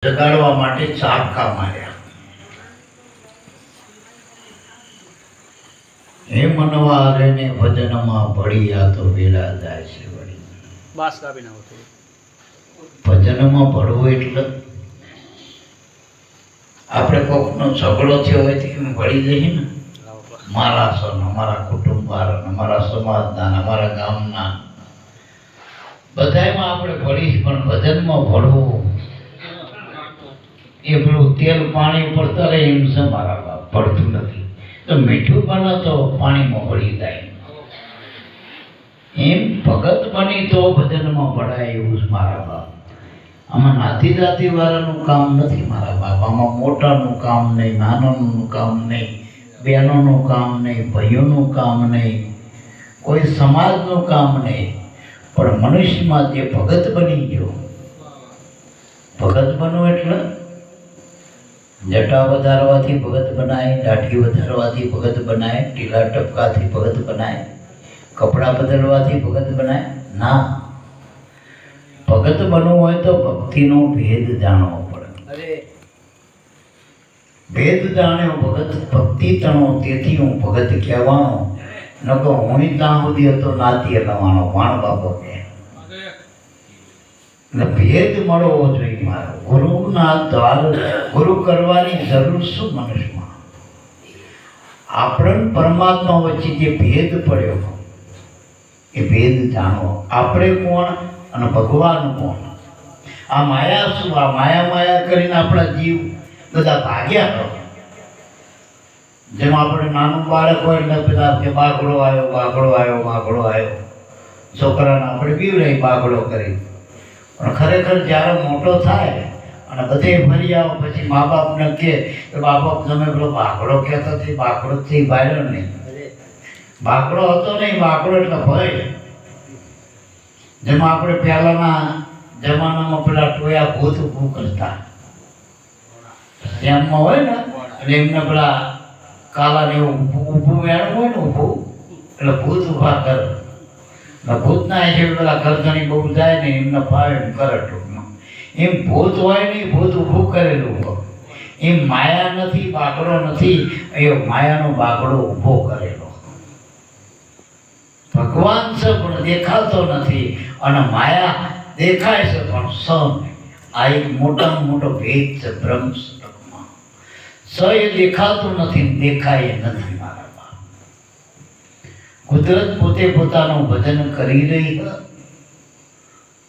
જગાડવા માટે ચાબકા માર્યા. હે મનવા રેને ભજનમાં ભળિયા તો વેલા જાય છે વળી. બાસ કાપી નાખો તો. ભજનમાં ભળવું એટલે આપણે કોકનો ઝઘડો થયો હોય તો એમ ભળી જઈએ ને. મારા સન, અમારા કુટુંબ વાળા, અમારા સમાજના, અમારા ગામના બધામાં આપણે ભળી, પણ ભજનમાં ભળવું એ પેલું તેલ પાણી ઉપર તરે એમ છે મારા બાપ, પડતું નથી. તો મીઠું બને તો પાણીમાં ભળી જાય એમ ભગત બની તો ભજનમાં ભળાય એવું છે મારા બાપ. આમાં નાતી જાતિ વાળાનું કામ નથી મારા બાપ. આમાં મોટાનું કામ નહીં, નાનાનું કામ નહીં, બહેનોનું કામ નહીં, ભાઈઓનું કામ નહીં, કોઈ સમાજનું કામ નહીં, પણ મનુષ્યમાં જે ભગત બની ગયો. ભગત બનવું એટલે જટા વધારવાથી ભગત બનાય, દાઢી વધારવાથી ભગત બનાય, ટીલા ટપકાથી ભગત બનાય, કપડાં બદલવાથી ભગત બનાય ના. ભગત બનવું હોય તો ભક્તિનો ભેદ જાણવો પડે. ભેદ જાણ્યો ભગત ભક્તિ તણો, તેથી હું ભગત કહેવાનો. નકો હું ત્યાં સુધી હતો નાતી હલવાનો વાણ બાપો કે ભેદ મળવો જોઈએ મારો. ગુરુના દ્વાર ગુરુ કરવાની જરૂર શું મનુષ્યમાં? આપણને પરમાત્મા વચ્ચે જે ભેદ પડ્યો એ ભેદ જાણવો. આપણે કોણ અને ભગવાન કોણ? આ માયા શું? આ માયા કરીને આપણા જીવ બધા ભાગ્યા કરો. જેમ આપણે નાનું બાળક હોય એટલે પેલા કે બાગડો આવ્યો, બાગડો આવ્યો, બાગડો આવ્યો, છોકરાને આપણે બીવડાવી બાગડો કરી. પણ ખરેખર જ્યારે મોટો થાય અને બધે ફરી આવો પછી મા બાપને કહે કે બાપા તમે પેલો બાકડો કહેતો હતી, બાકડોથી ભાર્યો નહીં. બાકડો હતો નહીં, બાકડો એટલે ભય. જેમાં આપણે પહેલાના જમાનામાં પેલા ટોયા ભૂત ઊભું કરતા ધ્યાનમાં હોય ને, એટલે એમને પેલા કાલાને એવું ઊભું વેણું હોય ને, ઊભું એટલે ભૂત ઊભા કરે. ભૂતના છે પેલા ગરદણી બહુ જાય ને એમને ફાવે એમ કરે ટૂંકમાં. એમ ભૂત હોય નહીં, ભૂત ઊભું કરેલું હોય. એમ માયા નથી, બાકડો નથી, એ માયાનો બાકડો ઊભો કરેલો. ભગવાન છે પણ દેખાતો નથી, અને માયા દેખાય છે પણ સ નહીં. આ એક મોટામાં મોટો ભેદ છે બ્રહ્મ સ્વરૂપમાં. સ એ દેખાતું નથી, દેખાય નથી મારા. કુદરત પોતે પોતાનું ભજન કરી રહી છે,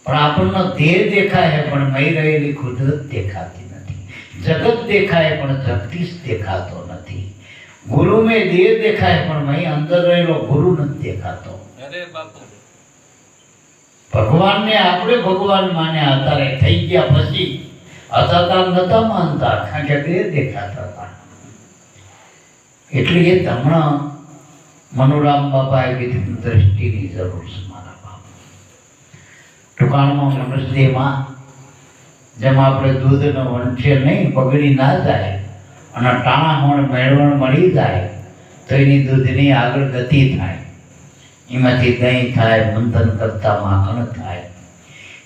પણ આપણને દેહ દેખાય છે પણ મહી રહેલી કુદરત દેખાતી નથી. જગત દેખાય પણ જગદીશ દેખાતો નથી. ગુરુ મેં દેહ દેખાય પણ મહી અંદર રહેલો ગુરુ નથી દેખાતો. ભગવાનને આપણે ભગવાન માન્યા અત્યારે થઈ ગયા પછી હતા નતા માનતા, કારણ કે દેહ દેખાતા હતા. એટલે એ હમણાં મનોરામ બાપાએ કીધું દ્રષ્ટિની જરૂર છે મારા બાપ. ટૂંકાણમાં મનુષ્યમાં જેમ આપણે દૂધનો વંશે નહીં બગડી ના જાય અને ટાણા હોણ મેળવણ મળી જાય તો એની દૂધની આગળ ગતિ થાય. એમાંથી દહીં થાય, મંથન કરતા માખણ થાય.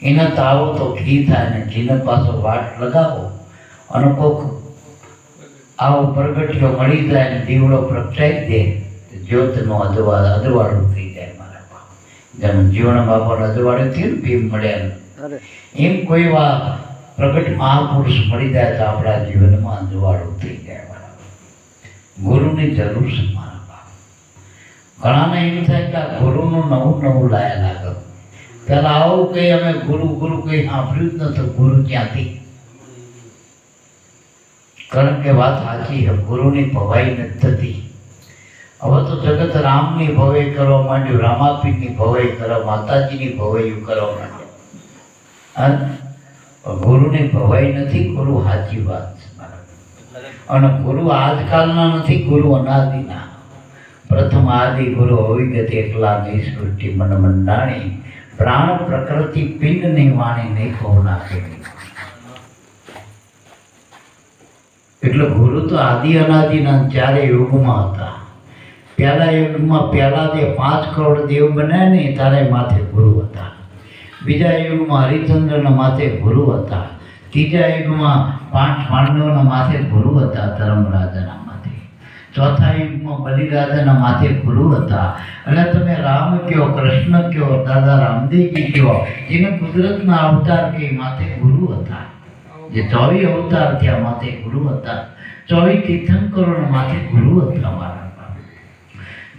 એને તાવો તો ઘી થાય ને ઘીને પાછો વાટ લગાવો અને કોક આવો પ્રગટ્યો મળી જાય ને દીવડો પ્રગટાઈ દે, જ્યોતનો અજવાળું થઈ જાય મારા બાપ. જેમ જીવન બાપાનો અજવાળું થયું ને ભીમ મળ્યા, એમ કોઈ વાર પ્રગટ મહાપુરુષ મળી જાય તો આપણા જીવનમાં અજવાળું થઈ જાય મારા બાપ. ગુરુની જરૂર છે મારા બાપ. ઘણાને એમ થાય કે આ ગુરુનું નવું નવું લાયા લાગે. પેલા આવું કંઈ અમે ગુરુ ગુરુ કંઈ સાંભળ્યું જ નતું. ગુરુ ક્યાંથી? કારણ કે વાત સાચી છે, ગુરુની ભવાઈ નથી થતી. હવે તો જગત રામની ભવાઈ કરવા માંડ્યું, રામાપીરની ભવાઈ કરવા, માતાજીની ભવાઈઓ કરવા માંડ્યું. ગુરુની ભવાઈ નથી. ગુરુ સાચી વાત છે. અને ગુરુ આજકાલના નથી, ગુરુ અનાદિના. પ્રથમ આદિ ગુરુ અવિગત એકલા નહીં સૃષ્ટિ મન મંડાણી, પ્રાણ પ્રકૃતિ પિંડની વાણી નહીં ખોના કરી. એટલે ગુરુ તો આદિ અનાદિના ચારે યુગમાં હતા. પહેલા યુગમાં પહેલા જે 5 કરોડ દેવ બન્યા ને તારે માથે ગુરુ હતા. બીજા યુગમાં હરિચંદ્રના માથે ગુરુ હતા. ત્રીજા યુગમાં 5 પાંડવોના માથે ગુરુ હતા ધર્મરાજાના માથે. ચોથા યુગમાં બલિરાજાના માથે ગુરુ હતા. એટલે તમે રામ કયો, કૃષ્ણ કયો, દાદા રામદેવજી કયો, જેને કુદરતના અવતાર કે માથે ગુરુ હતા. જે 24 અવતાર થયા માથે ગુરુ હતા. 24 તીર્થંકરોના માથે ગુરુ હતા. મારા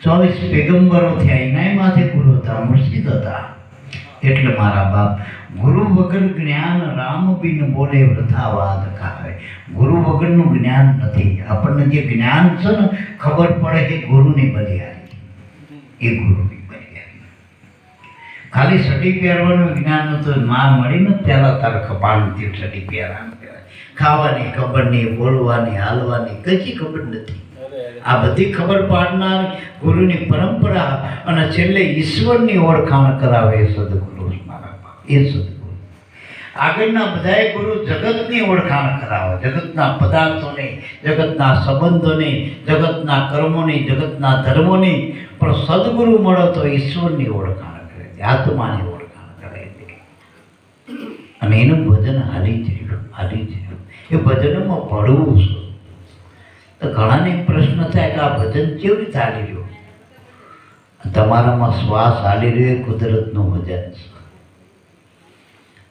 24 પેગંબરો થયા એના માથે ગુરુ હતા, મુર્શિદ હતા. એટલે મારા બાપ, ગુરુ વગર જ્ઞાન રામ બિન બોલે વૃથા વાત ખાવે. ગુરુ વગરનું જ્ઞાન નથી. આપણને જે જ્ઞાન છે ને ખબર પડે કે ગુરુની બલિહારી, એ ગુરુની બલિહારી. ખાલી સડી પહેરવાનું જ્ઞાન નતું. માં મળીને પહેલા તારે કપાળથી સડી પહેરવાનું કહેવાય. ખાવાની ખબર નહીં, બોલવાની, હાલવાની કશી ખબર નથી. આ બધી ખબર પાડનાર ગુરુની પરંપરા અને છેલ્લે ઈશ્વરની ઓળખાણ કરાવે એ સદગુરુ. એ સદગુરુ આગળના બધાય ગુરુ જગતની ઓળખાણ કરાવે, જગતના પદાર્થોની, જગતના સંબંધોની, જગતના કર્મોની, જગતના ધર્મોની. પણ સદગુરુ મળે તો ઈશ્વરની ઓળખાણ કરે છે, આત્માની ઓળખાણ કરે છે. અને એનું ભજન હાલી જ રહ્યું, હાલી જ રહ્યું. એ ભજનમાં પડવું છે. તો ઘણાને પ્રશ્ન થાય કે આ ભજન કેવી રીતે હાલી રહ્યું? તમારામાં શ્વાસ હાલી રહ્યો એ કુદરતનું ભજન છે.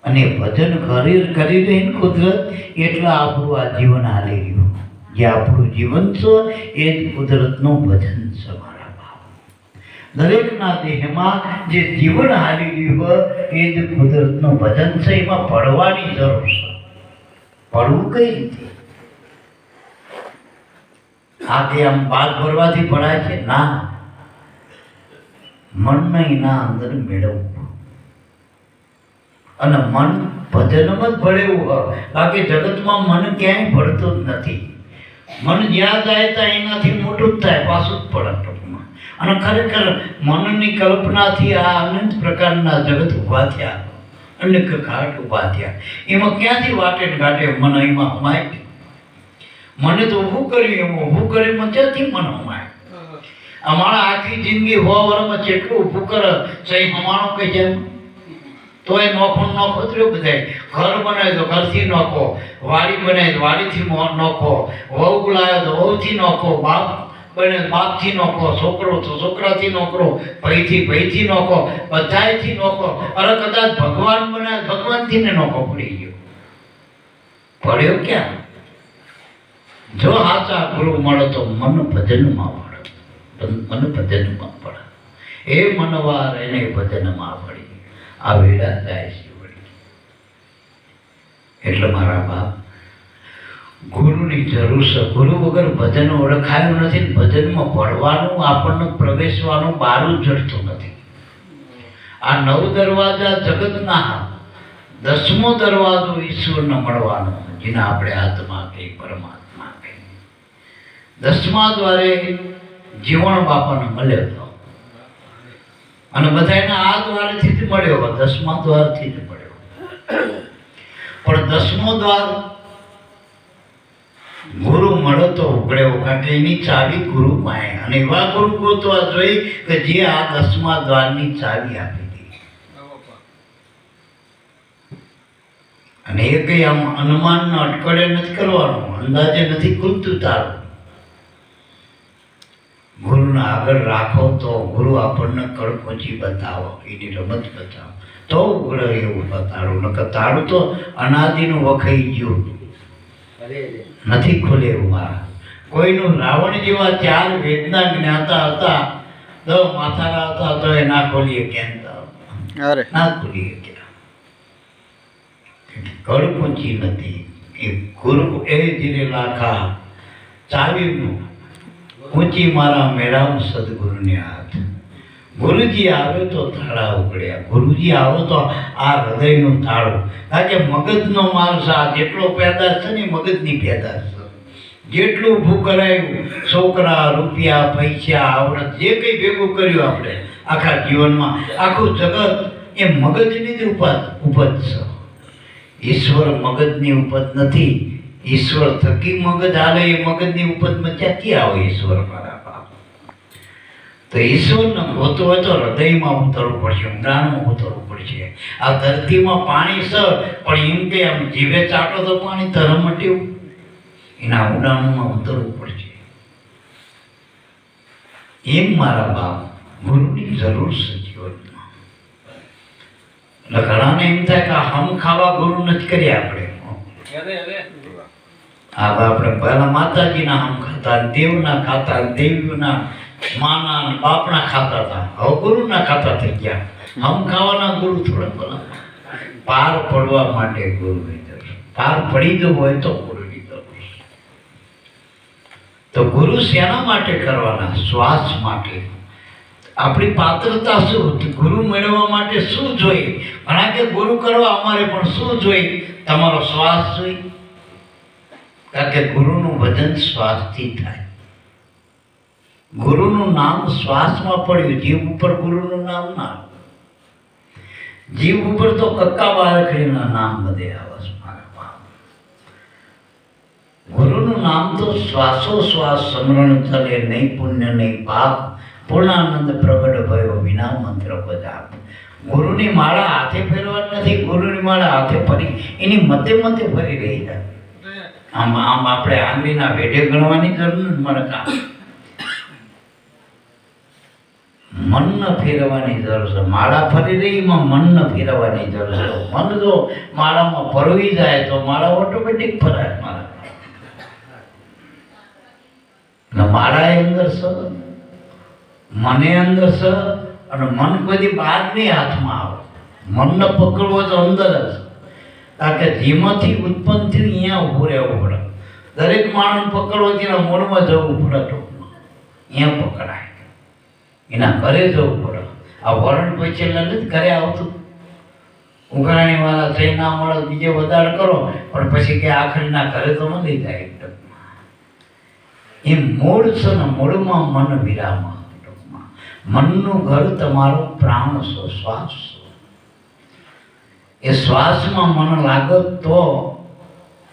અને ભજન કરી રહીને કુદરત, એટલે આપણું આ જીવન હાલી રહ્યું. જે આપણું જીવન છે એ જ કુદરતનું ભજન છે મારા બાપ. દરેકના દેહમાં જે જીવન હાલી રહ્યું હોય એ જ કુદરતનું ભજન છે. એમાં પડવાની જરૂર છે. પડવું કઈ રીતે? આ કે આમ બાદ ભરવાથી પડાય છે? ના, મનને એના અંદર મેળવવું. અને મન ભજનમાં જ ભળેવું હોય. બાકી જગતમાં મન ક્યાંય ભળતું જ નથી. મન જ્યાં જાય ત્યાં એનાથી મોટું જ થાય, પાછું જ પડે ટૂંકમાં. અને ખરેખર મનની કલ્પનાથી આ અનંત પ્રકારના જગત ઊભા થયા, અનેક ઘાટ ઊભા થયા. એમાં ક્યાંથી વાટે ઘાટે મન એમાં હમાય? મને તો ઊભું કર્યું, એમ ઊભું કર્યું ક્યાંથી મન હમાય? અમારા આખી જિંદગી 100 વર્ષમાં જેટલું ઊભું કરે સહી હમાણો કઈ જાય તો એ નોખો નોખો જ રહ્યો. બધાય ઘર બનાવે તો ઘરથી નોખો, વાડી બનાવે તો વાડીથી નોખો, વહુ બોલાવે તો વહુથી નોખો, બાપ બને બાપથી નોખો, છોકરો તો છોકરાથી નોકરો, ભાઈથી નોખો, બધાયથી નોખો. અરે કદાચ ભગવાન બનાવે ભગવાનથી ને નોખો પડી ગયો. પડ્યો ક્યાં? જો સાચા ગુરુ મળે તો મન ભજનમાં પડે, મન ભજનમાં પડે. એ મનવાર એને ભજનમાં પડે. આ વેડા જાય છે વળી. એટલે મારા બાપ, ગુરુની જરૂર છે. ગુરુ વગર ભજન ઓળખાયું નથી. ભજનમાં પડવાનું, આપણને પ્રવેશવાનું બારું જડતું નથી. આ 9 દરવાજા જગતના, 10મો દરવાજો ઈશ્વરને મળવાનો, જેને આપણે આત્મા કહીએ, પરમાત્મા કહીએ. 10મા દ્વારે જીવણ બાપાને મળ્યો હતો. અને બધાને આ દ્વારથી જ મળ્યો, 10મા દ્વારથી જ મળ્યો. પણ 10મો દ્વાર ગુરુ મળો તો ઉઘડ્યો, કારણ કે એની ચાવી ગુરુ પાસે. અને એવા ગુરુ ગોતવા જોઈ કે જે આ 10મા દ્વારની ચાવી આપી દે. અને એ કઈ આમ અનુમાનનો અટકળે નથી કરવાનું, અંદાજે નથી ખુલતું તારું. ગુરુને આગળ રાખો તો ગુરુ આપણને કડકોચી બતાવો, એની રમત બતાવો તો ઉઘડે એવું બતાડું. નકર તારું તો અનાદિનું વખાઈ ગયું, નથી ખુલે એવું. મારા કોઈનું રાવણ જેવા 4 વેદના જ્ઞાતા હતા, 10 માથાના હતા, તો એ ના ખોલીએ ક્યાં, ના ખોલીએ ક્યાં. કડકોચી નથી એ ગુરુ. એ ધીરે લાખા ચાવીનું ઊંચી મારા મેળામ સદગુરુને હાથ. ગુરુજી આવે તો તાળા ઉગડ્યા. ગુરુજી આવો તો આ હૃદયનું તાળું. કારણ કે મગજનો માણસ આ જેટલો પેદાશ છે ને મગજની પેદાશ છે. જેટલું ઊભું કરાયું, છોકરા, રૂપિયા, પૈસા, આવડત, જે કંઈ ભેગું કર્યું આપણે આખા જીવનમાં, આખું જગત એ મગજની જ ઉપજ છે. ઈશ્વર મગજની ઉપજ નથી. ઈશ્વર થકી મગજ હાલે, એ મગજની ઉપજમાં ક્યાંથી આવે ઈશ્વર મારા બાપ? તો ઈશ્વરને ગોતવું હોય તો હૃદયમાં ઉતરવું પડશે, ઊંડાણમાં ઉતરવું પડશે. આ ધરતીમાં પાણી છે પણ એમ કે આમ જીવે ચાટો તો પાણી ધરમ મટ્યું, એના ઊંડાણમાં ઉતરવું પડશે. એમ મારા બાપ ગુરુની જરૂર છે જીવનમાં. એટલે ઘણાને એમ થાય કે હમ ખાવા ગુરુ નથી કર્યા આપણે. આપણે પહેલા માતાજીના હમ ખાતા, દેવના ખાતા, દેવીના માના બાપના ખાતા હતા, હવે ગુરુના ખાતા થઈ ગયા. હમ ખાવાના ગુરુ થોડા ભલા. પાર પડવા માટે ગુરુની જરૂર, પાર પડી ગયું હોય તો ગુરુની જરૂર. તો ગુરુ શેના માટે કરવાના? શ્વાસ માટે. આપણી પાત્રતા શું? ગુરુ મેળવવા માટે શું જોઈએ? ઘણા કે ગુરુ કરવા અમારે પણ શું જોઈએ? તમારો શ્વાસ જોઈએ. કારણ કે ગુરુનું ભજન શ્વાસથી થાય. ગુરુનું નામ શ્વાસમાં પડ્યું, જીવ ઉપર ગુરુનું નામ ના. જીવ ઉપર તો કક્કા બાળકડીના નામ બધે આવે છે મારા બાપ. ગુરુનું નામ તો શ્વાસોશ્વાસ સમરણ ચલે, નહીં પુણ્ય નહીં પાપ, પૂર્ણાનંદ પ્રગટ ભયો વિના મંત્ર બજાપ. ગુરુની માળા હાથે ફેરવાની નથી, ગુરુની માળા હાથે ફરી એની મધ્ય મધ્ય ફરી રહી છે. આમ આમ આપણે આંગળીના વેઢે ગણવાની જરૂર નથી. મને કામ મન ન ફેરવવાની જરૂર છે. માળા ફરી રહી એમાં મન ન ફેરવવાની જરૂર છે. મન જો માળામાં ફરવી જાય તો માળા ઓટોમેટિક ફરાય. માળા એ અંદર છે, મને અંદર છે, અને મન કોઈ બહાર નહીં હાથમાં આવે. મનને પકડવો તો અંદર જ. કારણ કે જેમાંથી ઉત્પન્ન થયું અહીંયા ઊભું રહેવું પડે. દરેક માણસ પકડવો તેના મૂળમાં જવું પડે. ટૂંકમાં અહીંયા પકડાય, એના ઘરે જવું પડે. આ વરણ પછી નથી ઘરે આવતું. ઉઘરાણી વાળા થઈ ના મળે, બીજે વધારે કરો, પણ પછી કે આખરીના ઘરે તો મળી જાય. એ મૂળ છે ને, મૂળમાં મન વિરામ. ટૂંકમાં મનનું ઘર તમારો પ્રાણ છે, શ્વાસ છે. એ શ્વાસમાં મન લાગે તો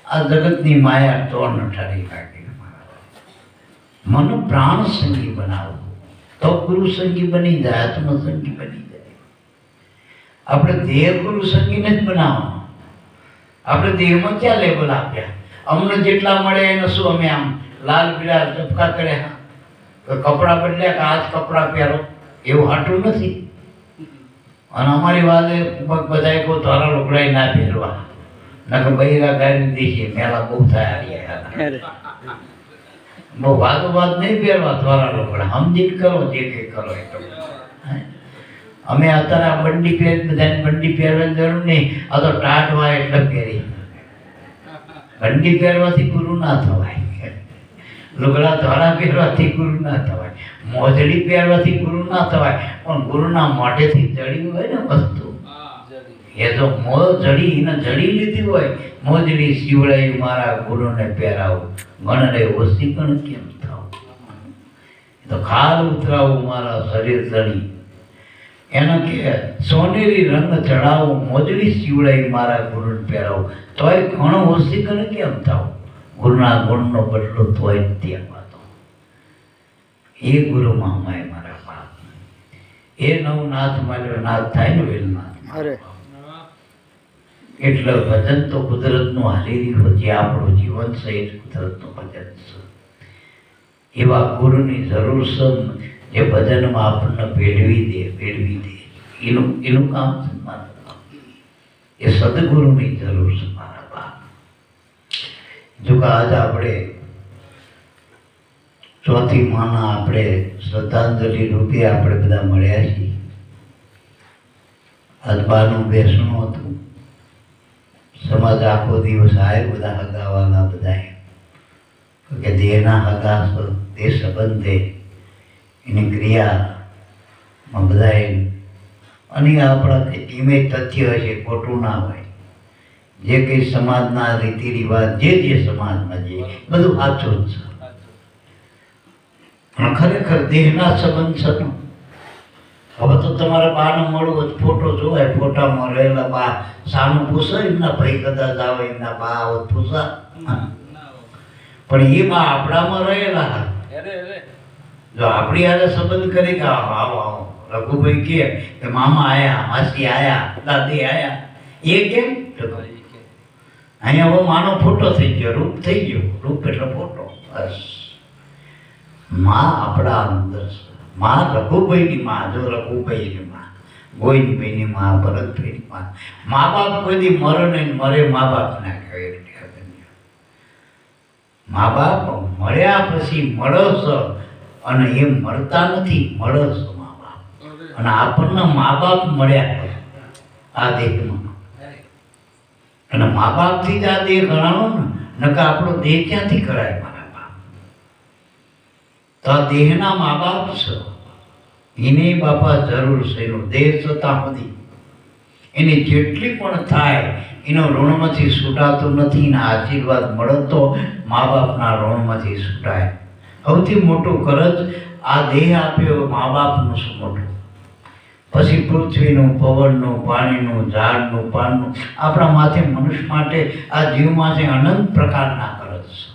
આ જગતની માયા તો ન ઠરી કાઢે. મન પ્રાણ સંગી બનાવવું તો ગુરુ સંગી બની જાય, આત્મસંગી બની જાય. આપણે દેહ ગુરુ સંગી નથી બનાવવાનો. આપણે દેહમાં ક્યાં લેબલ આપ્યા? અમને જેટલા મળે એને શું અમે આમ લાલ પીળા ટપકા કર્યા, કપડાં બદલ્યા કે આજ કપડાં પહેરો, એવું હાટું નથી. અને અમારી વાલે બધા કહો તારા લુગડાઈ ના પહેરવા, ના કે બૈરા ગાડી દેશે મેલા બહુ થયા. બહુ વાદો વાત નહીં પહેરવા તારા લુગડા, સમજી કરો જે કે કરો. એ તો અમે અત્યારે આ બંડી પહેરી, બધાને બંડી પહેરવાની જરૂર નહીં. આ તો ટાટ હોય એટલે પહેરી. બંડી પહેરવાથી ગુરુ ના થવાય, લુગડા ધોળા પહેરવાથી ગુરુ ના થવાય, મોજડી પહેરવાથી ગુરુ ના થવાય. પણ ગુરુના મોઢેથી જડી હોય ને વસ્તુ, એ તો જડી એને જડી લીધી હોય, મોજડી શિવડાઈ મારા ગુરુને પહેરાવું, ગણને ઓછી ગણ કેમ થાવું, તો ખાલ ઉતરાવું મારા શરીર જડી. એને કે સોનેરી રંગ ચડાવું, મોજડી શિવડાઈ મારા ગુરુને પહેરાવું, તોય ઘણો ઓછી ગણ કેમ થાવું. ગુરુના ગુણનો બદલો તોય ત્યાં વાતો. એ ગુરુ મામાય મારા બાપ. એ નવું નાથ માલ્યો નાથ થાય ને વેલનાથ. એટલે ભજન તો કુદરતનું હાલી રહ્યું છે. આપણું જીવન છે એ કુદરતનું ભજન છે. એવા ગુરુની જરૂર છે જે ભજનમાં આપણને ભેળવી દે. એનું કામ છે મારા બાપ. એ સદગુરુની જરૂર છે મારા બાપ. જો કે આજે આપણે ચોથી માના આપણે શ્રદ્ધાંજલિ રૂપે આપણે બધા મળ્યા છીએ. અજબાનું બેસણું હતું. સમાજ આખો દિવસ આવ્યો, બધા હગાવાલા બધા કે દેહના હગા તે સંબંધે એની ક્રિયામાં બધાએ. અને આપણા ટીમે તથ્ય હશે, ખોટું ના હોય. જે કંઈ સમાજના રીતિ રિવાજ જે સમાજમાં જે બધું સાચું જ છે. પણ ખરેખર દેહના સંબંધ છે. હવે તો તમારા બાનું મળવું ફોટો જોવાય, ફોટામાં રહેલા બા સાનું પૂછાય, એમના ભાઈ કદાચ આવે, એમના બા આવત પૂછા. પણ એ બા આપણામાં રહેલા જો આપણી હારે સંબંધ કરી કે આવો આવો આવો, રઘુભાઈ કહે કે મામા આયા, માસી આયા, દાદી આયા, એ કેમ? તો અહીંયા હવે માનો ફોટો થઈ ગયો, રૂપ થઈ ગયો, રૂપ એટલે ફોટો. બસ માં આપણા અંદર છે. માં રઘુભાઈની માં, જો રઘુભાઈની માં, ગોવિંદભાઈની માં, ભરતભાઈની માં. મા બાપ કોઈ દી મરે નહીં, મરે મા બાપ ના કહેવાય. મા બાપ મળ્યા પછી મળો છો, અને એ મળતા નથી, મળો છો મા બાપ. અને આપણને મા બાપ મળ્યા કરે આ દેહમાં, અને મા બાપથી જ આ દેહ ગણાવો ને, નકર આપણો દેહ ક્યાંથી કરાય? મારા બાપ તો આ દેહના મા બાપ છે, એને બાપા જરૂર છે. એનો દેહ છતાં સુધી એની જેટલી પણ થાય એનો ઋણમાંથી છૂટાતું નથી. એના આશીર્વાદ મળતો મા બાપના ઋણમાંથી છૂટાય. સૌથી મોટું કરજ આ દેહ આપ્યો મા બાપનું શું મોટું. પછી પૃથ્વીનું, પવનનું, પાણીનું, ઝાડનું, પાનનું, આપણા માથે મનુષ્ય માટે આ જીવમાંથી અનંત પ્રકારના કરજ છે.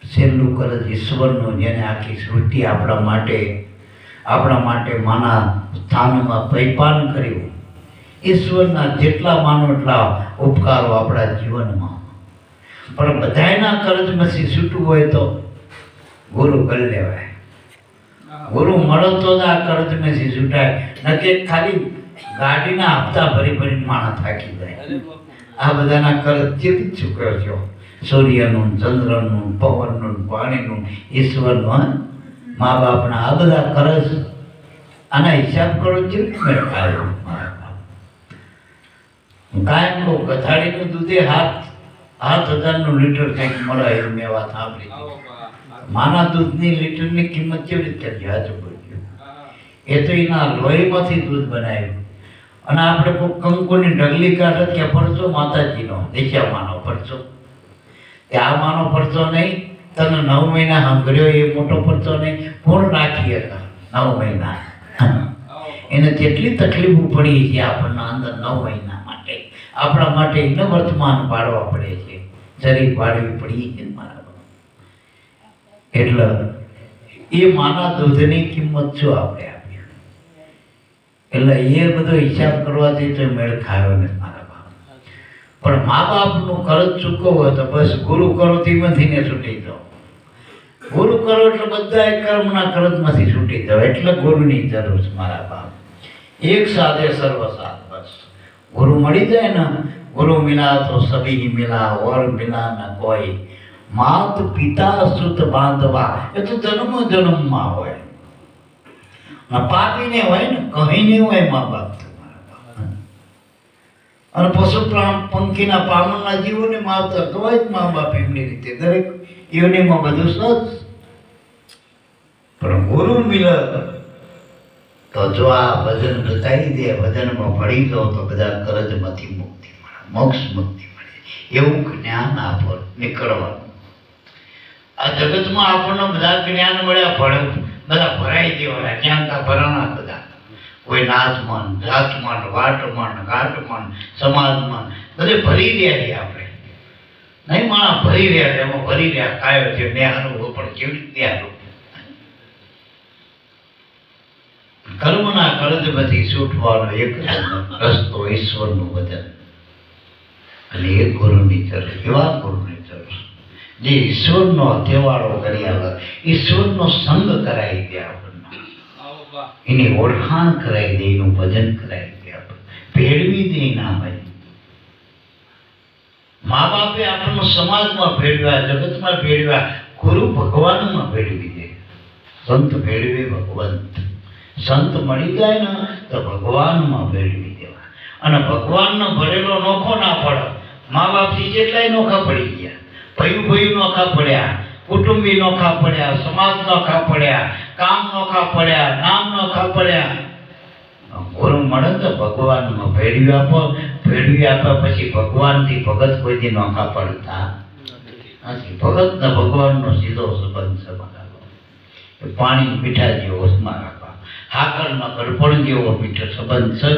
છેલ્લું કરજ ઈશ્વરનું, જેને આખી સૃષ્ટિ આપણા માટે માના સ્થાનમાં પૈપાન કર્યું. ઈશ્વરના જેટલા માનો એટલા ઉપકારો આપણા જીવનમાં. પણ બધાયના કરજમાંથી છૂટવું હોય તો ગુરુ કરી લેવાય. ગુરુ મળો તો જ આ કરજમાંથી છૂટાય. નકે ખાલી ગાડીના હપ્તા ભરી ભરીને માણસ થાકી જાય. આ બધાના કરજ ચેતી ચૂક્યો છો. સૂર્યનું, ચંદ્રનું, પવનનું, પાણીનું, ઈશ્વરનું, મા બાપના આ બધા કરજ. આના હિસાબ કરો કેવી મેળ ખાયો. કાયમ લો ગધાડીનું દૂધે 7,000 લીટર કંઈક મળે એવું મેં વાત સાંભળી. માના દૂધની લીટરની કિંમત કેવી રીતે યાદ બોલ્યું? એ તો એના લોહીમાંથી દૂધ બનાવ્યું. અને આપણે કોઈ કંકુની ઢગલી કાઢે કે પરચો માતાજીનો, દેખ્યા માનો પરચો, કે આ માનો પરચો નહીં, તને 9 મહિના સાંભળ્યો એ મોટો પરચો નહીં, કોણ રાખી હતા 9 મહિના? એને કેટલી તકલીફો પડી છે આપણને અંદર 9 મહિના માટે. આપણા માટે એને વર્તમાન પાડવા પડે છે, શરીર પાડવી પડી છે મારા. એટલે એ માના દૂધની કિંમત શું આપણે આપી? એટલે એ બધો હિસાબ કરવાથી તો મેળ ખાયો ને મારા બાપ. પણ મા બાપનું કરજ ચૂકવો તો બસ ગુરુ કરો તેમાંથી ને છૂટી જાઓ. ગુરુ કરો એટલે બધા કર્મના કરજમાંથી છૂટી જાઓ. એટલે ગુરુની જરૂર છે મારા બાપ. એક સાથે સર્વ સાથ. બસ ગુરુ મળી જાય ને, ગુરુ મિલા તો સભી મિલા, ઓર મિલા ન કોઈ. માત પિતા સુત બાંધવા એ તો જન્મ જન્મમાં હોય. પાપીને હોય ને, કहीं નહીં હોય મા બાપ. અને પશુ પંખીના પામણના જીવોને માવતર તો હોય જ મા બાપ. એમની રીતે દરેક યોનિમાં બધું સજ. પણ ગુરુ મિલે તો જો આ ભજન બતાવી દે, ભજનમાં ભળી જાઓ તો બધા કરજમાંથી મુક્તિ મળે, મોક્ષ મુક્તિ મળે. એવું જ્ઞાન આપો નીકળવાનું. આ જગતમાં આપણને બધા જ્ઞાન મળ્યા, બધા ભરાઈ દેવાના. જ્ઞાન તા ભરાણા બધા. કોઈ નાચમાન, જાતમાન, વાટમાન, ઘાટમાન, સમાજમાન બધે ભરી રહ્યા છીએ આપણે. નહીં માણસ ભરી રહ્યા છે, એમાં ભરી રહ્યા કાયો છે. મેં આનું પણ કેવી રીતે આનું કર્મના કરજમાંથી છૂટવાનો એક રસ્તો ઈશ્વરનું વચન. અને એ ગુરુની જરૂર, એવા ગુરુની જરૂર જે ઈશ્વરનો તેવાળો કરી આવે, ઈશ્વરનો સંગ કરાવી દે આપણને, એની ઓળખાણ કરાવી દે, એનું ભજન કરાવી દે, ભેળવી દે. ના ભાઈ મા બાપે આપણને સમાજમાં ભેળવ્યા, જગતમાં ભેળવ્યા, ગુરુ ભગવાનમાં ભેળવી દે. સંત ભેળવે ભગવંત. સંત મળી જાય ને તો ભગવાનમાં ભેળવી દેવા. અને ભગવાનનો ભરેલો નોખો ના પડે. મા બાપથી જેટલાય નોખા પડી ગયા, ભયું નોખા પડ્યા, કુટુંબી નોખા પડ્યા, સમાજ નોખા પડ્યા, કામ નોખા પડ્યા, નામ નોખા પડ્યા. ગુરુ મળે તો ભગવાનમાં ભેળવી આપો. ભેળવી આપ્યા પછી ભગવાનથી ભગત કોઈથી નોખા પડતા નથી. ભગત ને ભગવાનનો સીધો સંબંધ છે મારા. પાણી મીઠા જેવો મારા, હાકરના ગળપણ જેવો મીઠો સંબંધ છે,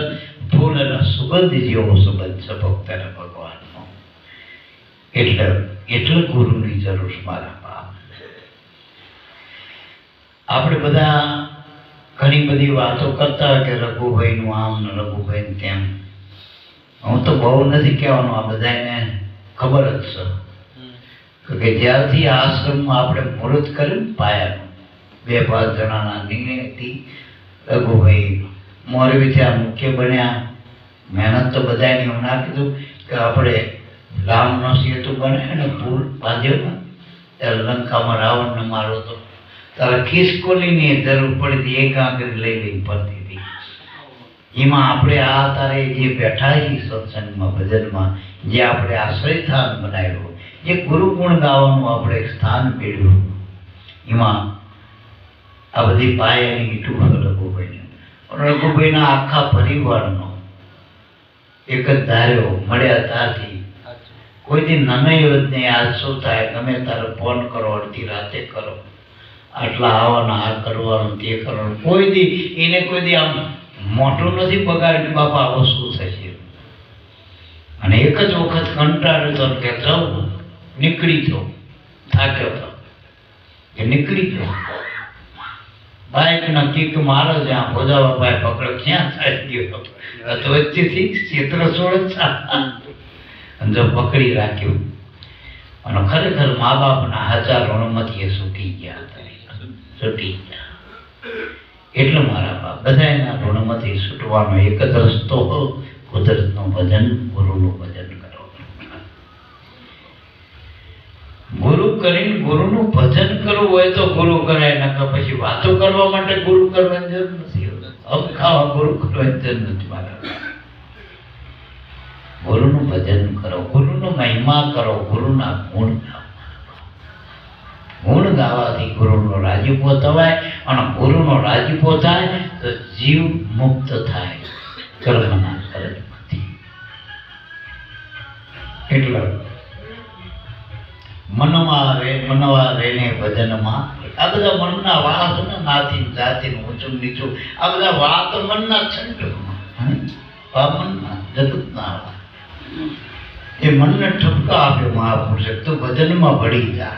ફૂલના સુગંધ જેવો સંબંધ છે ભક્તના ભગવાનનો. એટલે ગુરુની જરૂર મારા બાપ. આપણે બધા ઘણી બધી વાતો કરતા હોય કે રઘુભાઈનું આમ ને રઘુભાઈનું તેમ. હું તો બહુ નથી કહેવાનું, આ બધાને ખબર જ છે કે જ્યારથી આ આશ્રમમાં આપણે મુહૂર્ત કર્યું પાયાનું 2-5 જણાના નિર્ણયથી રઘુભાઈ મોરબીથી આ મુખ્ય બન્યા. મહેનત તો બધાની. હું ના કીધું કે આપણે રામનો સેતુ બને ને પુલ બાંધ્યો ને ત્યારે લંકામાં રાવણને મારો તો ત્યારે ખિસકોલીની જરૂર પડી હતી, એક આંગળી લઈ લઈને પડતી હતી. એમાં આપણે આ તારે જે બેઠા છીએ સત્સંગમાં ભજનમાં, જે આપણે આશ્રય સ્થાન બનાવ્યું, જે ગુરુગુણ ગાવાનું આપણે સ્થાન મેળવ્યું, એમાં આ બધી પાયાની ઈટું રઘુભાઈને રઘુભાઈના આખા પરિવારનો એક જ ધાર્યો મળ્યા ત્યારથી કોઈ દી નનય જ નહીં. આજ શું થાય, ગમે તારે ફોન કરો, અડધી રાતે કરો, આટલા આવવાના, આ કરવાનું, તે કરવાનું. કોઈ દી એને કોઈ દી આમ મોટું નથી બગાડ્યું બાપા આવો શું થશે. અને એક જ વખત કંટાળ્યો તો કે જાઉં, નીકળી જાઉં, થાક્યો તો કે નીકળી જાઉં. બાઇકના કિક મારો જ્યાં ભોજાબાભાઈ પકડો, ક્યાં થાય ગયો તો વચ્ચેથી ક્ષેત્ર છોડ જો પકડી રાખ્યું. અને ખરેખર મા બાપના હાચા ઋણમાંથી એ છૂટી ગયા. એટલે મારા બાપ બધા એના ઋણમાંથી છૂટવાનો એક જ રસ્તો, કુદરતનું ભજન, ગુરુનું ભજન કરો. ગુરુ કરીને ગુરુનું ભજન કરવું હોય તો ગુરુ કરાય, નકર પછી વાતો કરવા માટે ગુરુ કરવાની જરૂર નથી. ખાવા ગુરુ કરવાની જરૂર નથી. મારા ગુરુનું ભજન કરો, ગુરુનો મહિમા કરો, ગુરુના ગુણ ગાઓ. ગુણ ગાવાથી ગુરુનો રાજીપો થવાય, અને ગુરુનો રાજીપો થાય તો જીવ મુક્ત થાય કર્મના કરજમાંથી. એટલે મનવા રેને ભજનમાં આ બધા મનના વાત ને નાથી જાતિ ઊંચું નીચું આ બધા વાત મનના છંડમાં જગતના એ મનને ઠપકા આપ્યો મહાપુરુષે, તું ભજનમાં ભળી જા.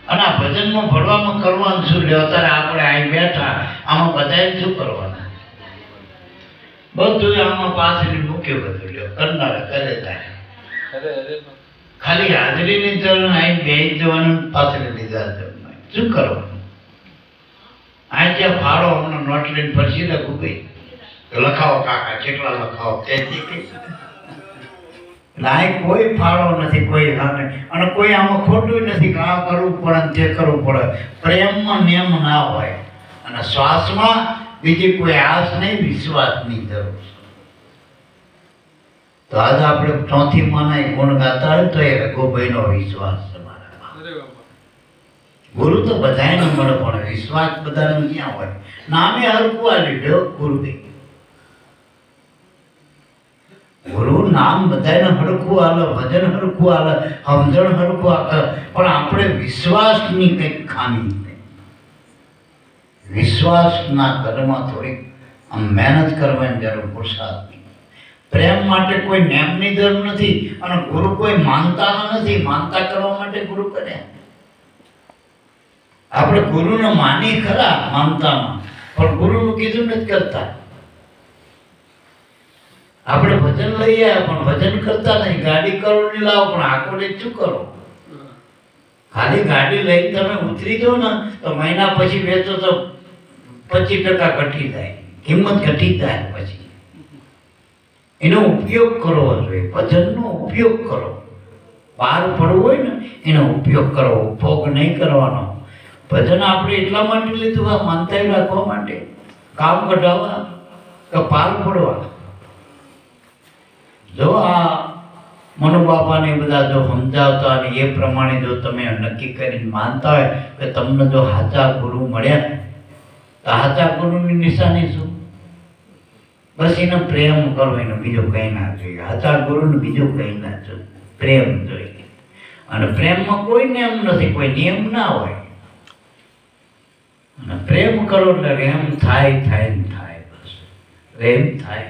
અને આ ભજનમાં ભળવામાં કરવાનું શું લે? અત્યારે આપણે અહીં બેઠા, આમાં બધાએ શું કરવાના? બધું આમાં પાછળ મૂક્યો, બધું લ્યો કરનારા કરે જાય. ખાલી હાજરીની જરૂર, અહીં બેસી જવાનું, પાછળ લીધા જવાનું, શું કરવાનું? અહીં જ્યાં ફાળો હમણાં નોટ લઈને ફરસી લખું ગઈ લખાવો કાકા, કેટલા લખાવો તેથી લાયક કોઈ ફાળો નથી, કોઈ અને કોઈ આમાં ખોટું નથી કે આ કરવું પડે તે કરવું પડે. પ્રેમમાં નિયમ ના હોય, અને શ્વાસમાં બીજી કોઈ આસ નહીં, વિશ્વાસની જરૂર છે. તો આજે આપણે ચોથી માના ગુણ ગાતા હોય તો એ રઘુભાઈનો વિશ્વાસ છે. મારા ગુરુ તો બધાને મળે, પણ વિશ્વાસ બધાનો ક્યાં હોય? નામે હરકું આ લીધો ગુરુદેવ. ગુરુ નામ બધાને હરખું આલે, ભજન હરખું આલે, સમજણ હરખું આલે, પણ આપણે વિશ્વાસની કંઈક ખામી છે. વિશ્વાસના ઘરમાં થોડીક મહેનત કરવાની જરૂર, પુરુષાર્થની. પ્રેમ માટે કોઈ નિયમની જરૂર નથી, અને ગુરુ કોઈ માનતા નથી. માનતા કરવા માટે ગુરુ કરે. આપણે ગુરુને માની ખરા માનતામાં, પણ ગુરુનું કીધું નથી કરતા. આપણે ભજન લઈ આવ્યા પણ ભજન કરતા નહીં. ગાડી કરોડની લાવો પણ આખો શું કરો? ખાલી ગાડી લઈને તમે ઉતરી દો ને તો મહિના પછી વેચો તો 25% ઘટી જાય, કિંમત ઘટી જાય. પછી એનો ઉપયોગ કરવો જોઈએ, ભજનનો ઉપયોગ કરો. બહાર પડવું હોય ને એનો ઉપયોગ કરો, ભોગ નહીં કરવાનો. ભજન આપણે એટલા માટે લીધું, આ માનતા રાખવા માટે, કામ કઢાવવા કે પાર પડવા. જો આ મનુબાપાને બધા જો સમજાવતા અને એ પ્રમાણે જો તમે નક્કી કરીને માનતા હોય કે તમને જો સાચા ગુરુ મળ્યા, તો સાચા ગુરુની નિશાની શું? બસ એને પ્રેમ કરો, એને બીજું કંઈ ના જોઈએ. સાચા ગુરુને બીજું કંઈ ના જોઈએ, પ્રેમ જોઈએ. અને પ્રેમમાં કોઈ નિયમ નથી, કોઈ નિયમ ના હોય. અને પ્રેમ કરો એટલે રેમ થાય ને થાય. બસ રેમ થાય.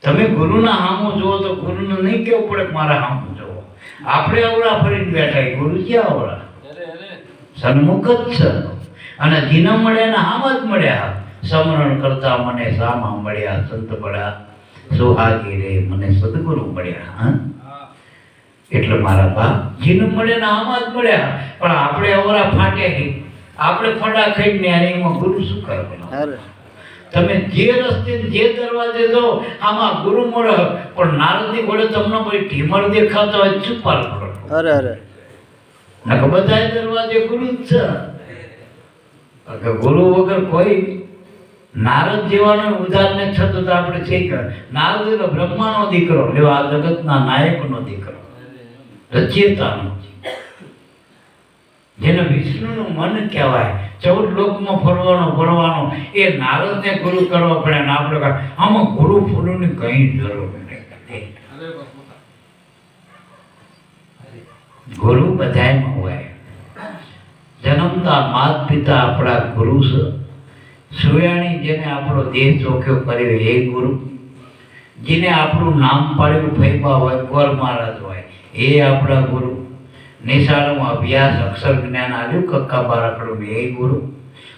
તમે ગુરુના સામું જુઓ તો ગુરુને નહીં કેવું પડે કે મારા સામું જુઓ. આપણે અવળા ફરીને બેઠા, ગુરુ ક્યાં અવળા? સન્મુખ જ છે. અને જીન મળ્યા ને આમ જ મળ્યા. સમરણ કરતા મને સામા મળ્યા, સંત બળા સુહાગી રે મને સદગુરુ મળ્યા. હા, એટલે મારા બાપ જીન મળે ને આમ જ મળ્યા. પણ આપણે અવરા ફાટ્યા ગઈ, આપણે ફટા ખાઈને અને એમાં ગુરુ શું કરવાનું? તમે જે રસ્તે જે દરવાજે જાઓ આમાં ગુરુ મળે, પણ નારદની ઘોડે તમને કોઈ ઢીમર દેખાતો હોય શું પાર કરો? અરે અરે નકર બધા દરવાજે ગુરુ જ છે. ગુરુ વગર કોઈ નારદ જેવાનો ઉદાહરણ થતો તો આપણે છે કે નારદ એટલે બ્રહ્માનો દીકરો, લ્યો આ જગતના નાયકનો દીકરો, રચયિતાનો, જેને વિષ્ણુનું મન કહેવાય, 14 લોકમાં ફરવાનો એ નારદને ગુરુ કરવા પડે. ને આપણે આમાં ગુરુ ફૂલોની કઈ જરૂર નથી. ગુરુ બધાયમાં હોય. જન્મતા માત પિતા આપણા ગુરુ છે. સુયાણી જેને આપણો દેહ ચોખ્યો કર્યો એ ગુરુ. જેને આપણું નામ પાડ્યું ફૈબા હોય, ગોર મહારાજ હોય, એ આપણા ગુરુ. નિશાળોમાં અભ્યાસ અક્ષર જ્ઞાન આવ્યું કક્કા બારકડું એ ગુરુ.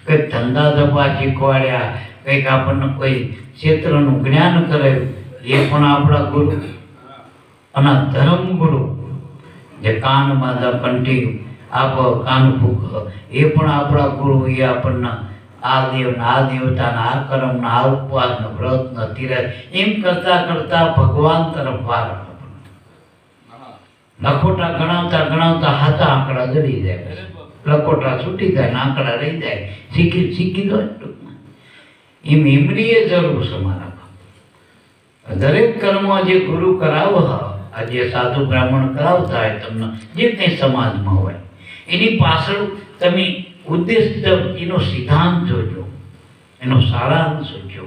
કંઈક ધંધા ધપા શીખવાડ્યા, કંઈક આપણને કોઈ ક્ષેત્રનું જ્ઞાન કરાયું એ પણ આપણા ગુરુ. અને ધર્મ ગુરુ જે કાન બાંધા કંઠી આપ કાન ફૂક એ પણ આપણા ગુરુ. એ આપણને આ દેવના આ દેવતાના આ કર્મના આ ઉપવાસના વ્રતના તીરથ એમ કરતા કરતા ભગવાન તરફ વાર. લખોટા ગણાવતા હાથા આંકડા જડી જાય, લખોટા છૂટી જાય ને આંકડા રહી જાય. શીખી દો એમ એમની એ જરૂર છે મારા બાપ. દરેક કર્મ જે ગુરુ કરાવો, આ જે સાધુ બ્રાહ્મણ કરાવતા હોય તમને જે કંઈ સમાજમાં હોય, એની પાછળ તમે ઉદ્દેશ એનો સિદ્ધાંત જોજો, એનો સારાંશ જોજો,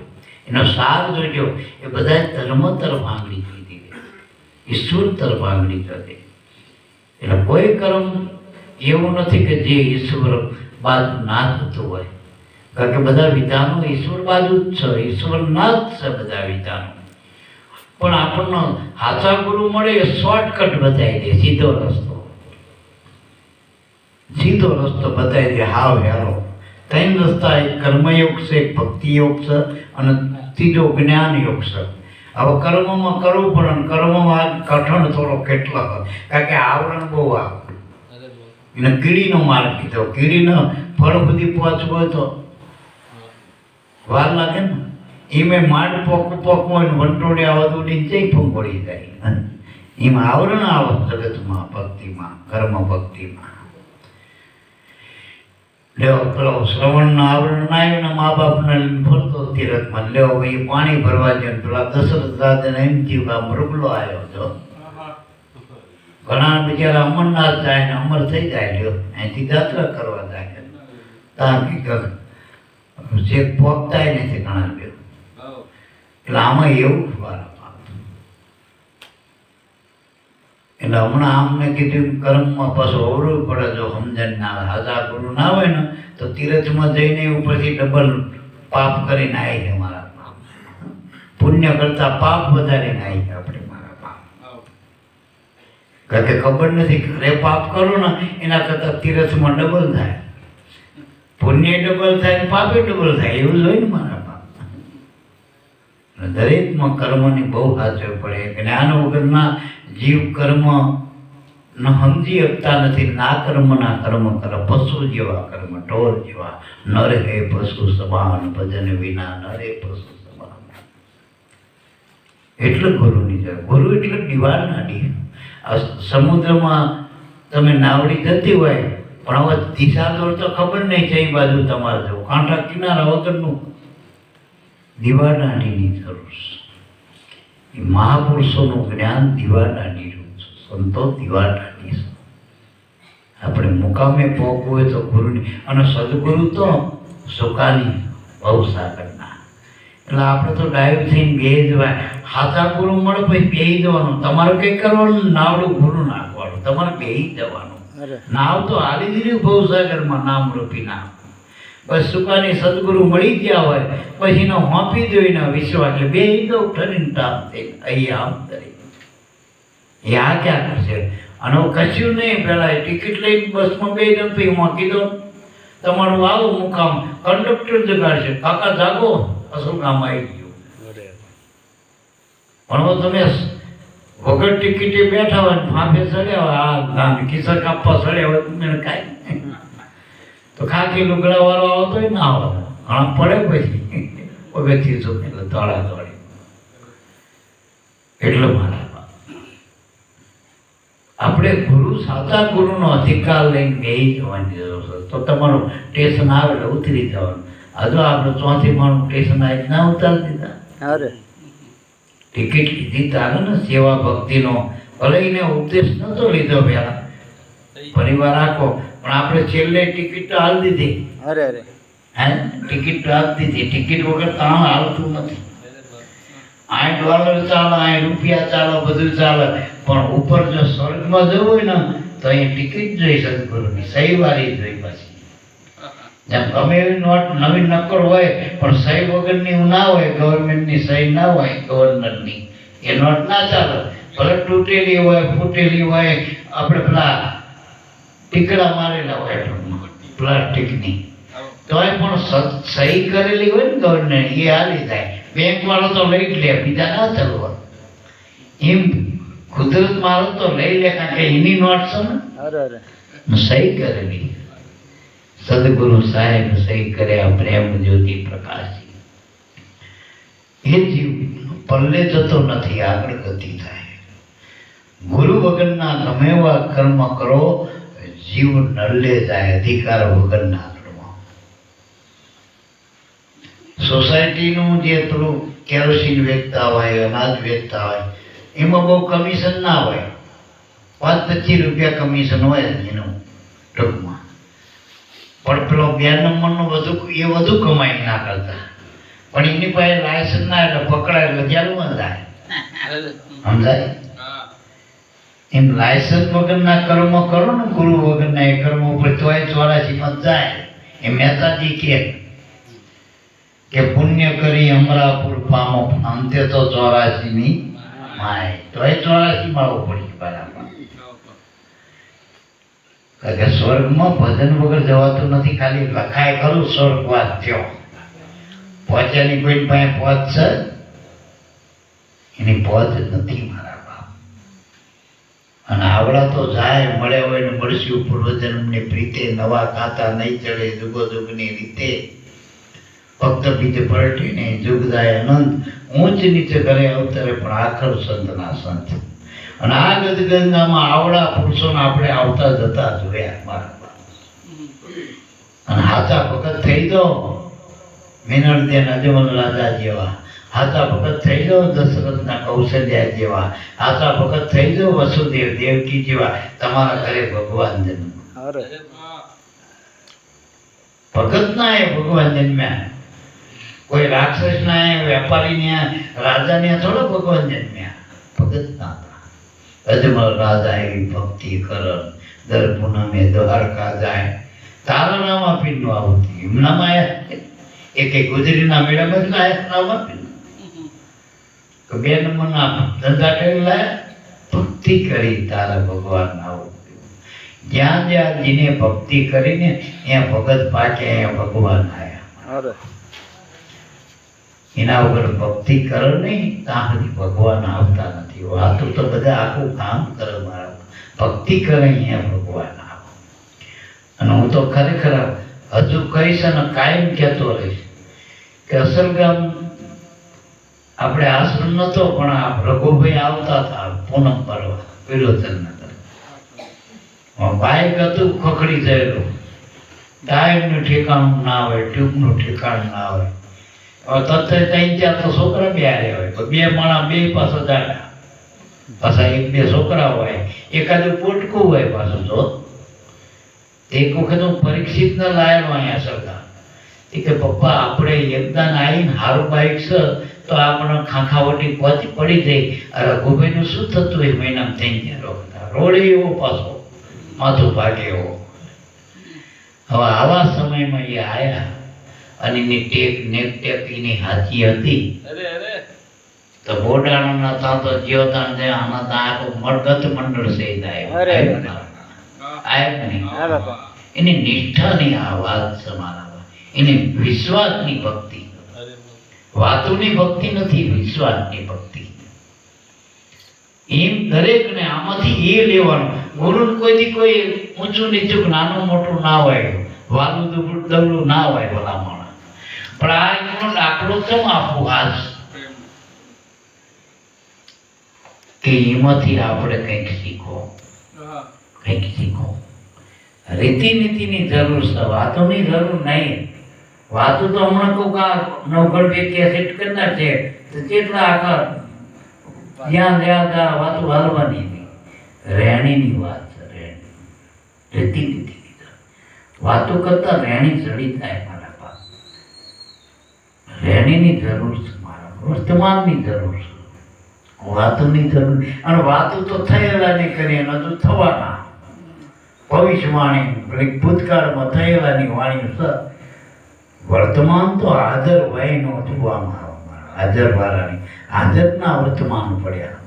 એનો સાર જોજો. એ બધા ધર્મ તરફ આંગળી દીધી, ઈશ્વર તરફ આંગળી કરે. એટલે કોઈ કર્મ એવું નથી કે જે ઈશ્વર બાજુ ના થતું હોય. કારણ કે બધા વિધાનો ઈશ્વર બાજુ જ છે, ઈશ્વર ના જ છે બધા વિધાનો. પણ આપણને સાચા ગુરુ મળે એ શોર્ટકટ બતાવી દે, સીધો રસ્તો બતાવી દે. હાવ હેરો 3 રસ્તા, એક કર્મયોગ છે, એક ભક્તિ યોગ છે અને ત્રીજો જ્ઞાન યોગ છે. હવે કર્મમાં કરવું પડે ને કર્મમાં કઠણ થોડો કેટલો, કારણ કે આવરણ બહુ આવે. એને કીડીનો માર્ગ કીધો. કીડીનો ફળ સુધી પહોંચવું હોય તો વાર લાગે ને. એમાં માંડ પોક હોય ને વંટોળી આવત ઉડીને જઈ ફંગોળી જાય. એમાં આવરણ આવે જગતમાં, ભક્તિમાં, કર્મ ભક્તિમાં. લેવો પેલો શ્રવણના આવરણ ના આવ્યું ને મા બાપને ફરતો તીરથમાં લેવો એ પાણી ભરવા જાય. પેલા દશરથ રાજાને એમ થયું કે આ મૃગલો આવ્યો છો. ઘણા બિચારા અમરનાથ જાય ને અમર થઈ જાય, લ્યો અહીંથી યાત્રા કરવા જાય. જે પહોંચતા નથી ઘણા લ્યો. એટલે આમાં એવું એટલે હમણાં આમને કીધું કર્મમાં પાછું અવરું પડે. જો સમજણ ના આવે, હાજા ગુરુ ના હોય ને તો તીરથમાં જઈને ઉપરથી ડબલ પાપ કરીને આવી છે મારા બાપ. પુણ્ય કરતા પાપ વધારીને આવી છે આપણે મારા બાપ. કારણ કે ખબર નથી ઘરે પાપ કરો ને એના કરતા તીરથમાં ડબલ થાય. પુણ્ય ડબલ થાય ને પાપે ડબલ થાય, એવું જ હોય ને મારા બાપ. દરેકમાં કર્મની બહુ સાચવી પડે. જ્ઞાન વગરના જીવ કર્મ ન સમજી શકતા નથી. ના કર્મના કર્મ કરે, પશુ જેવા કર્મ, ઢોર જેવા. નર હે પશુ સમાન, ભજન વિના નરે પશુ સમાન. એટલે ગુરુની જરૂર. ગુરુ એટલે દિવાળનાડી. સમુદ્રમાં તમે નાવડી જતી હોય પણ હવે દિશા દોર તો ખબર નહીં છે એ બાજુ તમારે જવું, કાંઠા કિનારા વગરનું. દિવાળનાડીની જરૂર છે. મહાપુરુષોનું જ્ઞાન દિવાળનાડી રૂપ છે, સંતો દિવાળનાડી છે. આપણે મુકામે પહોંચવું હોય તો ગુરુની, અને સદગુરુ તો સુકાની ભવસાગરના. એટલે આપણે તો ડાયવ થઈને બેસી જવાય. સાચા ગુરુ મળે પછી બેસી જવાનું. તમારે કંઈ કરવાનું, નાવડું ગુરુ નાખવાનું, તમારે બેસી જવાનું. નાવ તો હાલી દીધું ભવસાગરમાં, નામ રૂપી નામ. બસ સુકાની સદગુરુ મળી ગયા હોય પછી નો હોંપી દો એના વિશ્વાસ. એટલે બે દો ઠરીને ટાપ થઈ અહીંયા આમ કરી એ આ ક્યાં કરશે? અને કશું નહીં. પેલા ટિકિટ લઈને બસમાં બે દો પછી મૂકી દો. તમારું આવું મુકામ કંડક્ટર જગાડશે, કાકા જાગો, અસલ કામ આવી ગયું. પણ તમે વગર ટિકિટે બેઠા હોય, ફાંફે ચડ્યા હોય, આ કિસ્સા કાપવા ચડ્યા હોય, તમે કાંઈ તો ખાકી લુગડા વાળો આવતો હોય ના આવે, ઘણા પડે પછી પગથિયું છું એટલે દોડા દોડી. એટલે મારા આપણે ગુરુ, સાચા ગુરુનો અધિકાર લઈને બેસી જવાની જરૂર છે. તો તમારું સ્ટેશન આવે એટલે ઉતરી જવાનું. હજુ આપણે ચોથી માણું સ્ટેશન આવી ના ઉતારી દીધા. ટિકિટ લીધી તારે ને સેવા ભક્તિનો, ભલે એને ઉપદેશ નતો લીધો પેલા, પરિવાર આખો, પણ આપણે છેલ્લે ટિકિટ તો હાલ દીધી. હે ટિકિટ તો હાલ દીધી. ટિકિટ વગર તો હાલતું નથી. $8 ચાલે, રૂપિયા ચાલે, બધું ચાલે, પણ ઉપર જો સ્વર્ગમાં જવું હોય ને તો અહીં ટિકિટ જોઈ સદગુરુની, સહી વાળી જોઈ. પછી જેમ ગમે એવી નોટ નવી નક્કર હોય પણ સહી વગરની ના હોય, ગવર્મેન્ટની સહી ના હોય, ગવર્નરની, એ નોટ ના ચાલે. ભલે તૂટેલી હોય, ફૂટેલી હોય, આપણે પેલા ટીકડા મારેલા હોય પ્લાસ્ટિકની, તોય પણ સહી કરેલી હોય ને ગવર્નર, એ હાલી જાય. બેંક વાળો તો લઈ જ લે, બીજા ના ચાલવા. એમ કુદરત મારો તો લઈ લે, કારણ કે એની નોટ છે ને સહી કરેલી. સદગુરુ સાહેબ સહી કર્યા, પ્રેમ જ્યોતિ પ્રકાશી. એ જીવ પલ્લે જતો નથી, આગળ ગતિ થાય. ગુરુ વગરના ગમે એવા કર્મ કરો, જીવ નલ્લે જાય, અધિકાર વગરના. સોસાયટીનું જે પેલું કેરોસીન વેચતા હોય, અનાજ વેચતા હોય, એમાં બહુ કમિશન ના હોય. 5-25 રૂપિયા કમિશન હોય એનું ટૂંકમાં. પણ પેલો 2 નંબરનો વધુ કમાઈ ના કરતા, પણ એની પાસે લાયસન્સ ના, એટલે પકડાય એટલે જેલમાં જાય. સમજાય? એમ લાયસન્સ વગરના કર્મ કરો ને, ગુરુ વગરના એ કર્મ ઉપર, તોય 84માં જાય. એ મહેતાજી કે પુણ્ય કરી અમરાપુર પામો, અંતે તો 84ની માય. તોય 84 માળો પડી બરાબર. કારણ કે સ્વર્ગમાં ભજન વગર જવાતું નથી. ખાલી લખાય ખરું સ્વર્ગવાસ થયો, પહોંચ્યાની કોઈ પાસે પહોંચશે, એની પહોંચ નથી મારા બાપ. અને આવડા તો જાય, મળ્યા હોય ને મળશું પૂર્વજન્મની પ્રીતે, નવા કાંતા નહીં ચડે જુગોજુગની રીતે. ભક્ત બીજ પલટીને જુગદાય અનંત, ઊંચ નીચે કરે અવતરે પણ આખર સંતના સંત. અને આ ગદગંગામાં આવડા પુરુષોને આપણે આવતા જતા જોયા મારા બાપ. અને હાચા ભગત થઈ જાઓ, મિનળદેન અજમલ રાજા જેવા. હાચા ભગત થઈ જાઓ, દશરથના કૌશલ્યા જેવા. હાચા ભગત થઈ જાઓ, વસુદેવ દેવકી જેવા. તમારા ઘરે ભગવાન જન્મ. ભગત ના એ ભગવાન જન્મ્યા. કોઈ રાક્ષસ ના, વેપારી ને, રાજા ને થોડો ભગવાન જન્મ્યા. ભગત ના અજમલ રાજા એવી ભક્તિ કરણ, દર પૂનમે દ્વારકા જાય. તારા નામ આપીને આવતી એમનામાં એક ગુજરીના મેળામાં જ લાયા નામ આપીને. 2 નંબરના ધંધા કરી લાયા, ભક્તિ કરી તારા ભગવાન આવું. જ્યાં જ્યાં જીને ભક્તિ કરીને ત્યાં ભગત પાકે, અહીંયા ભગવાન આવ્યા. એના વગર ભક્તિ કરો નહીં ત્યાં સુધી ભગવાન આવતા નથી. વાતો તો બધા આખું કામ કરે મારા, ભક્તિ કરે અહીંયા ભગવાન આવે. અને હું તો ખરેખર હજુ કહીશ અને કાયમ કહેતો રહીશ કે અસલ ગામ આપણે આશ્રમ નતો, પણ આ રઘુભાઈ આવતા હતા પૂનમ પરવા વિરોધનગર. બાઇક હતું ખખડી થયેલું, ટાયરનું ઠેકાણું ના હોય, ટ્યુબનું ઠેકાણું ના હોય. તત્વે 3-4 તો છોકરા બે હારે હોય, 2 માણા 2 પાછા જાડા, પાછા 1-2 છોકરા હોય, એકાદું પોટકું હોય પાછું. જો એક વખત હું પરીક્ષિત ને લાયેલો અહીંયા સરકાર, એ કે પપ્પા આપણે એકદાન આવીને હારું બાઇક છે તો આપણે ખાંખાવટી પડી જાય. રઘુભાઈનું શું થતું હોય મહિનામાં 3-4 વખત રોડે એવો પાછો માથું ભાગે એવો. હવે આવા સમયમાં એ આવ્યા અને એની ટેક એની હાથી હતી. તો બોડાણાના તા તો જીવતા ને આના તા આખું મરગત મંડળ છે. એની નિષ્ઠાની આ વાત સમાનામાં, એની વિશ્વાસની ભક્તિ, વાતોની ભક્તિ નથી, વિશ્વાસની ભક્તિ. એમ દરેકને આમાંથી એ લેવાનું. ગુરુ કોઈથી કોઈ ઊંચું નીચું નાનું મોટું ના હોય, વાલું દબલું ના હોય ભલા માણસ. પણ આ એનો દાખલો કેમ આપવું આજ કે એમાંથી આપણે કંઈક શીખો, કંઈક શીખો. રીતિ નીતિની જરૂર છે, વાતોની જરૂર નહીં. વાતો તો હમણાં કોક આ નવગઢ બે કેસેટ કરનાર છે તો કેટલા આખા જ્યાં જ્યાં વાતો હાલવાની નહીં. રહેણીની વાત છે, રહેણી, રીતિ નીતિની વાતો કરતા રહેણી જડી થાય મારા બાપ. રહેણીની જરૂર છે મારા, વર્તમાનની જરૂર છે, વાતોની જરૂર. અને વાતો તો થયેલા નહીં કરી, એનો તો થવાના ભવિષ્યવાણી ભૂતકાળમાં થયેલાની વાણી છે. વર્તમાન તો હાજર વયનો જોવામાં આવે. હાજર વાળાની હાજરના વર્તમાન પડ્યા.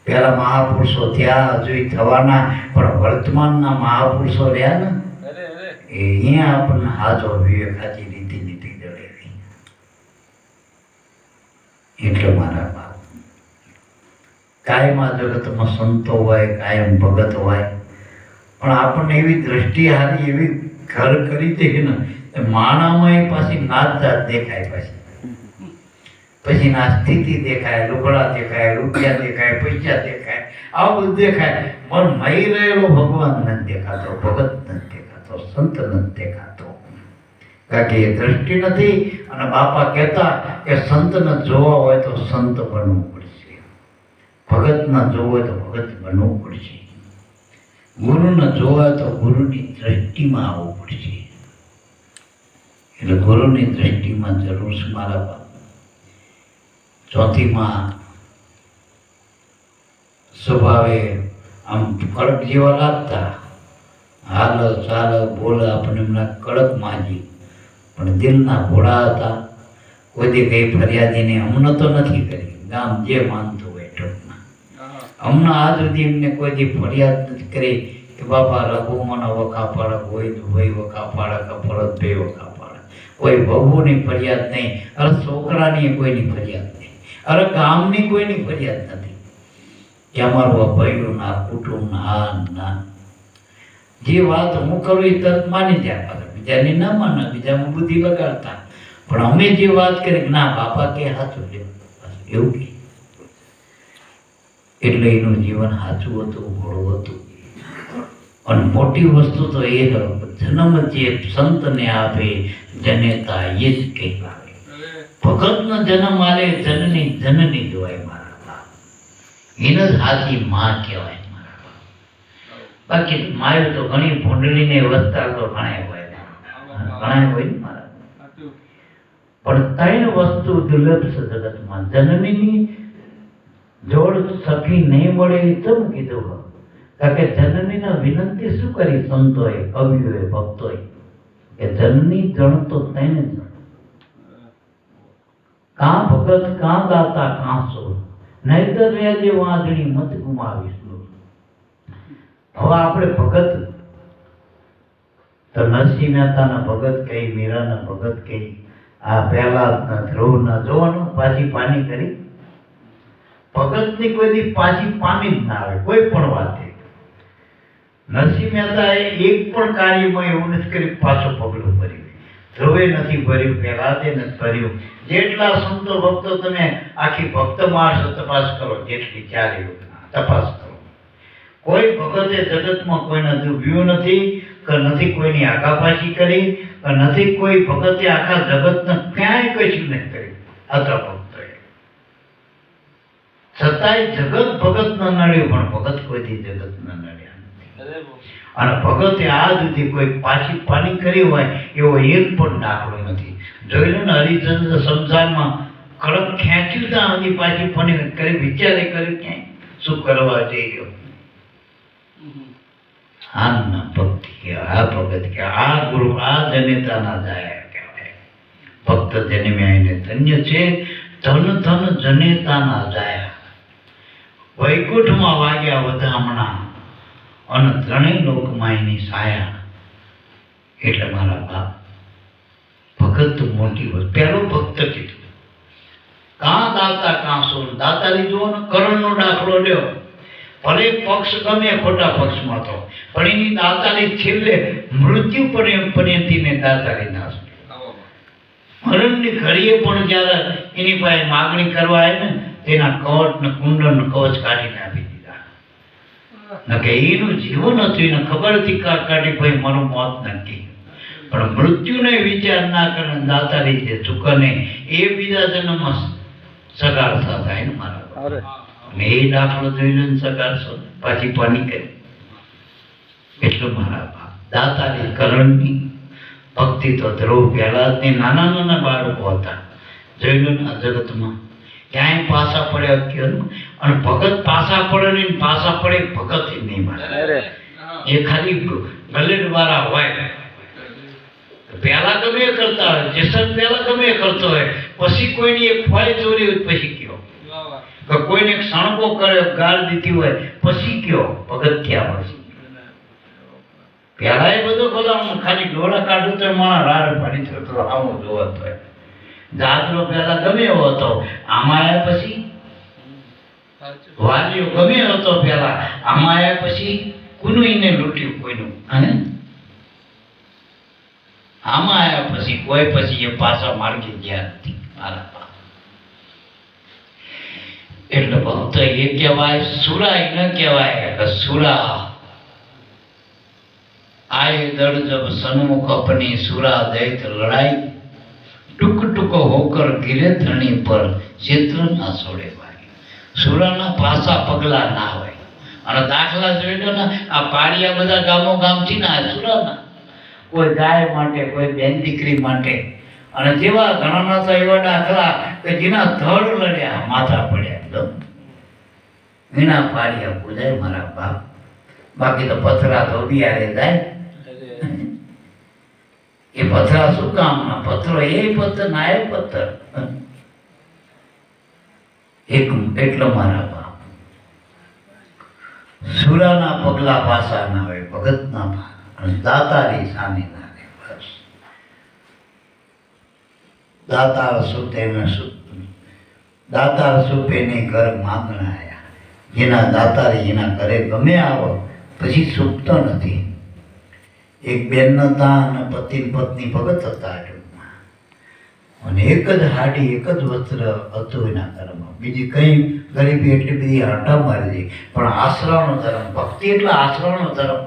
પેલા મહાપુરુષો થયા, હજુ થવાના, પણ વર્તમાનના મહાપુરુષો રહ્યા ને એ અહીંયા આપણને હાજો વિવેક હાજી રીતિ નીતિ જડેલી. એટલે મારા બાપ કાયમ આ જગતમાં સંતો હોય, કાયમ ભગત હોય, પણ આપણને એવી દ્રષ્ટિ હારી, એવી ઘર કરી દે ને માણામાં એ પાછી નાત જાત દેખાય, પછી ના સ્થિતિ દેખાય, લુગડા દેખાય, રૂપિયા દેખાય, પૈસા દેખાય, આવું બધું દેખાય. પણ મહી રહેલો ભગવાન નથી દેખાતો, ભગત નથી દેખાતો, સંત નથી દેખાતો. કારણ કે એ દ્રષ્ટિ નથી. અને બાપા કહેતા કે સંતને જોવા હોય તો સંત બનવું પડશે, ભગતને જોવું હોય તો ભગત બનવું પડશે, ગુરુને જોવા તો ગુરુની દ્રષ્ટિમાં આવવું પડશે. એટલે ગુરુની દ્રષ્ટિમાં જરૂર છે મારા બાપ. ચોથીમાં સ્વભાવે આમ કડક જેવા લાગતા, હાલ ચાલ બોલ આપણને એમના કડક માજી, પણ દિલના ઘોડા હતા. કોઈ દી કઈ ફરિયાદીને અમને તો નથી કરી, ગામ જે માનતું હોય ટૂંકમાં. હમણાં આજ સુધી એમને કોઈ દી ફરિયાદ નથી કરી કે બાપા રઘુમોના વખા પાડક હોય, દુબઈ વખા પાડક, ફરજ બે વખા પાડક. કોઈ બહુની ફરિયાદ નહીં, અરે છોકરાની કોઈની ફરિયાદ નહીં, અરે ગામની કોઈની ફરિયાદ નથી કે અમારું આ ભૈરું ના કુટુંબ ના ના. જે વાત હું કરું એ તરત માની જાય, બીજાની ના માને, બીજામાં બુદ્ધિ લગાડતા. પણ અમે જે વાત કરી ના બાપા કે સાચું છે એવું કે, એટલે એનું જીવન સાચું હતું, ઘોડું હતું. અને મોટી વસ્તુ તો એ જન્મ જે સંતને આપે જનેતા એ જ કહેવાય. ભગતનો જન્મ આલે જનની જનની જોવાય મારા બાપ, એને જ સાચી માં કહેવાય મારા બાપ. બાકી માયું તો ઘણી ભૂંડળીને વસ્તા તો ઘણા હોય, ઘણા હોય ને મારા. પણ ત્રણ વસ્તુ દુર્લભ છે જગતમાં. જનનીની જોડ સખી નહીં મળે એ ચમ કીધું. કારણ કે જનનીને વિનંતી શું કરી સંતોએ, કવિઓએ, ભક્તોએ કે જનની જણ તો તેને જ કાં ભગત કાં દાતા કાં સોર, નહીતર રહેજે વાંદણી મત ગુમાવીશ. હવે આપણે ભગત તો નરસિંહ મહેતાના ભગત કહી, મીરાના ભગત કહી, આ પહેલા ધ્રુવના જોવાનું પાછી પાની કરી. ભગતની કોઈ દી પાછી પાની જ ના આવે કોઈ પણ વાતે. નરસિંહ મહેતાએ એક પણ કાર્યમાં એવું નથી કર્યું પાછો પગલું ભર્યું, ધ્રુવે નથી ભર્યું, પહેલાદે નથી ભર્યું. જેટલા સંતો ભક્તો તમે આખી ભક્ત માર્ગ તપાસ કરો, જેટલી ચારે તપાસ કરો, કોઈ ભગતે જગતમાં કોઈને દુભ્યું નથી કે નથી કોઈની આગાપાછી કરી કે નથી કોઈ ભગતે આખા જગતને ક્યાંય કશું નથી કર્યું. આટલા ભક્તોએ છતાંય જગત ભગત ન નડ્યું, પણ ભગત કોઈથી જગત ન નડ્યા નથી. અને ભગતે આ સુધી કોઈ પાછી પાની કરી હોય એવો એક પણ દાખલો નથી. જોઈ લો ને હરિચંદ્ર સંસારમાં કડક ખેંચ્યું ત્યાં સુધી પાછી પાની કરી, વિચારે કર્યું ક્યાંય શું કરવા જઈ રહ્યો. આ ભક્તિ કહેવાય, આ ભગત કહેવાય, આ ગુરુ, આ જનેતાના જાય કહેવાય. ભક્ત જન્મ્યા એને ધન્ય છે, ધન ધન જનેતાના જાય. વૈકુંઠમાં વાગ્યા વધામણા, અને ત્રણેય લોકમાં એની છાયા. એટલે મારા બાપ ભગત મોટી વસ્તુ. પહેલો ભક્ત કીધું કાં દાતા કાં સોન. દાતારી જુઓ ને, કરણનો દાખલો લ્યો. ભલે પક્ષ ગમે ખોટા પક્ષમાં તો, પણ એની દાતારી છેલ્લે મૃત્યુ પર્યંતીને દાતારી નાશ. મરણની ઘડીએ પણ જ્યારે એની પાસે માગણી કરવા આવે ને, તેના કવચ ને કુંડળ ને કવચ કાઢીને આપી દીધા. કે એનું જીવન હતું, એને ખબર હતી કાઢી ભાઈ મારું મોત નક્કી. પણ મૃત્યુને વિચાર ના કરે દાતારી જે ચૂકને એ બીજા જન્મમાં સગાડતા થાય ને મારા. અને એ દાખલો જોઈને સગાડશો પાછી પાની કરી. એટલું મારા બાપ દાતારી કરણની ભક્તિ તો ધ્રુવ પહેલાદની નાના નાના બાળકો હતા. જોઈ લો ને આ જગતમાં ક્યાંય પાસા પડ્યા કયો. અને ભગત પાસા પડે નહીં, પાસા પડે ભગત નહીં મળે. એ ખાલી ગલેડ વાળા હોય. પહેલા ગમે એ કરતા હોય, જેસર પહેલા ગમે એ કરતો હોય, પછી કોઈની એક ફાઈ ચોરી હોય પછી કયો, કે કોઈને એક સણકો કર્યો ગાળ દીધી હોય પછી કયો ભગત થયા. પછી પહેલા એ બધો બધા ખાલી ડોળા કાઢું તો મારા રાડ પાડી થતો આવું જોવા હોય. જાતરો પહેલા ગમે એવો હતો, આમાં આવ્યા પછી વાલીઓ ગમે હતો પહેલા, આમાં આવ્યા પછી કોઈનું એને લૂંટ્યું કોઈનું. અને આમાં આવ્યા પછી કોઈ પછી એ પાછા માર્ગે ગયા નથી મારા. એટલે ભક્ત એ કહેવાય સુરા ન કહેવાય કે સુરા आए दर जब सन्मुख अपनी सुरा दैत लड़ाई टुक टुक होकर गिरे धरणी पर चित्र ना छोड़े भाई. સુરાના પાસા પગલા ના હોય. અને દાખલા જોઈ લો ને, આ પાડિયા બધા ગામો ગામથી ના સુરાના, કોઈ ગાય માટે, કોઈ બેન દીકરી માટે. અને જેવા ઘણા તો એવા દાખલા કે જેના ધડ લડ્યા માથા પડ્યા એના પાડિયા પૂજાય મારા બાપ. બાકી તો પથરા ધોબિયારે જાય. એ પથરા શું કામના? પથરો એ પથ્થર ના એ પથ્થર. એક એટલો મારા બાપ સુરાના પગલા પાસા ના હોય, ભગત ના દાતારી સાની ના રહે. બસ દાતાર સુતે ને દાતાર સુપે ને ઘર માંગણા આયા. જેના દાતારી એના ઘરે ગમે આવો પછી સુખતો નથી. એક બેન હતા અને પતિ પત્ની ભગત હતા ટૂંકમાં. અને એક જ હાડી, એક જ વસ્ત્ર હતું એના ઘરમાં. બીજી કઈ ગરીબી એટલી બધી આટા મારી હતી. પણ આશ્રમનો ધર્મ, ભક્તિ એટલે આશ્રમનો ધર્મ.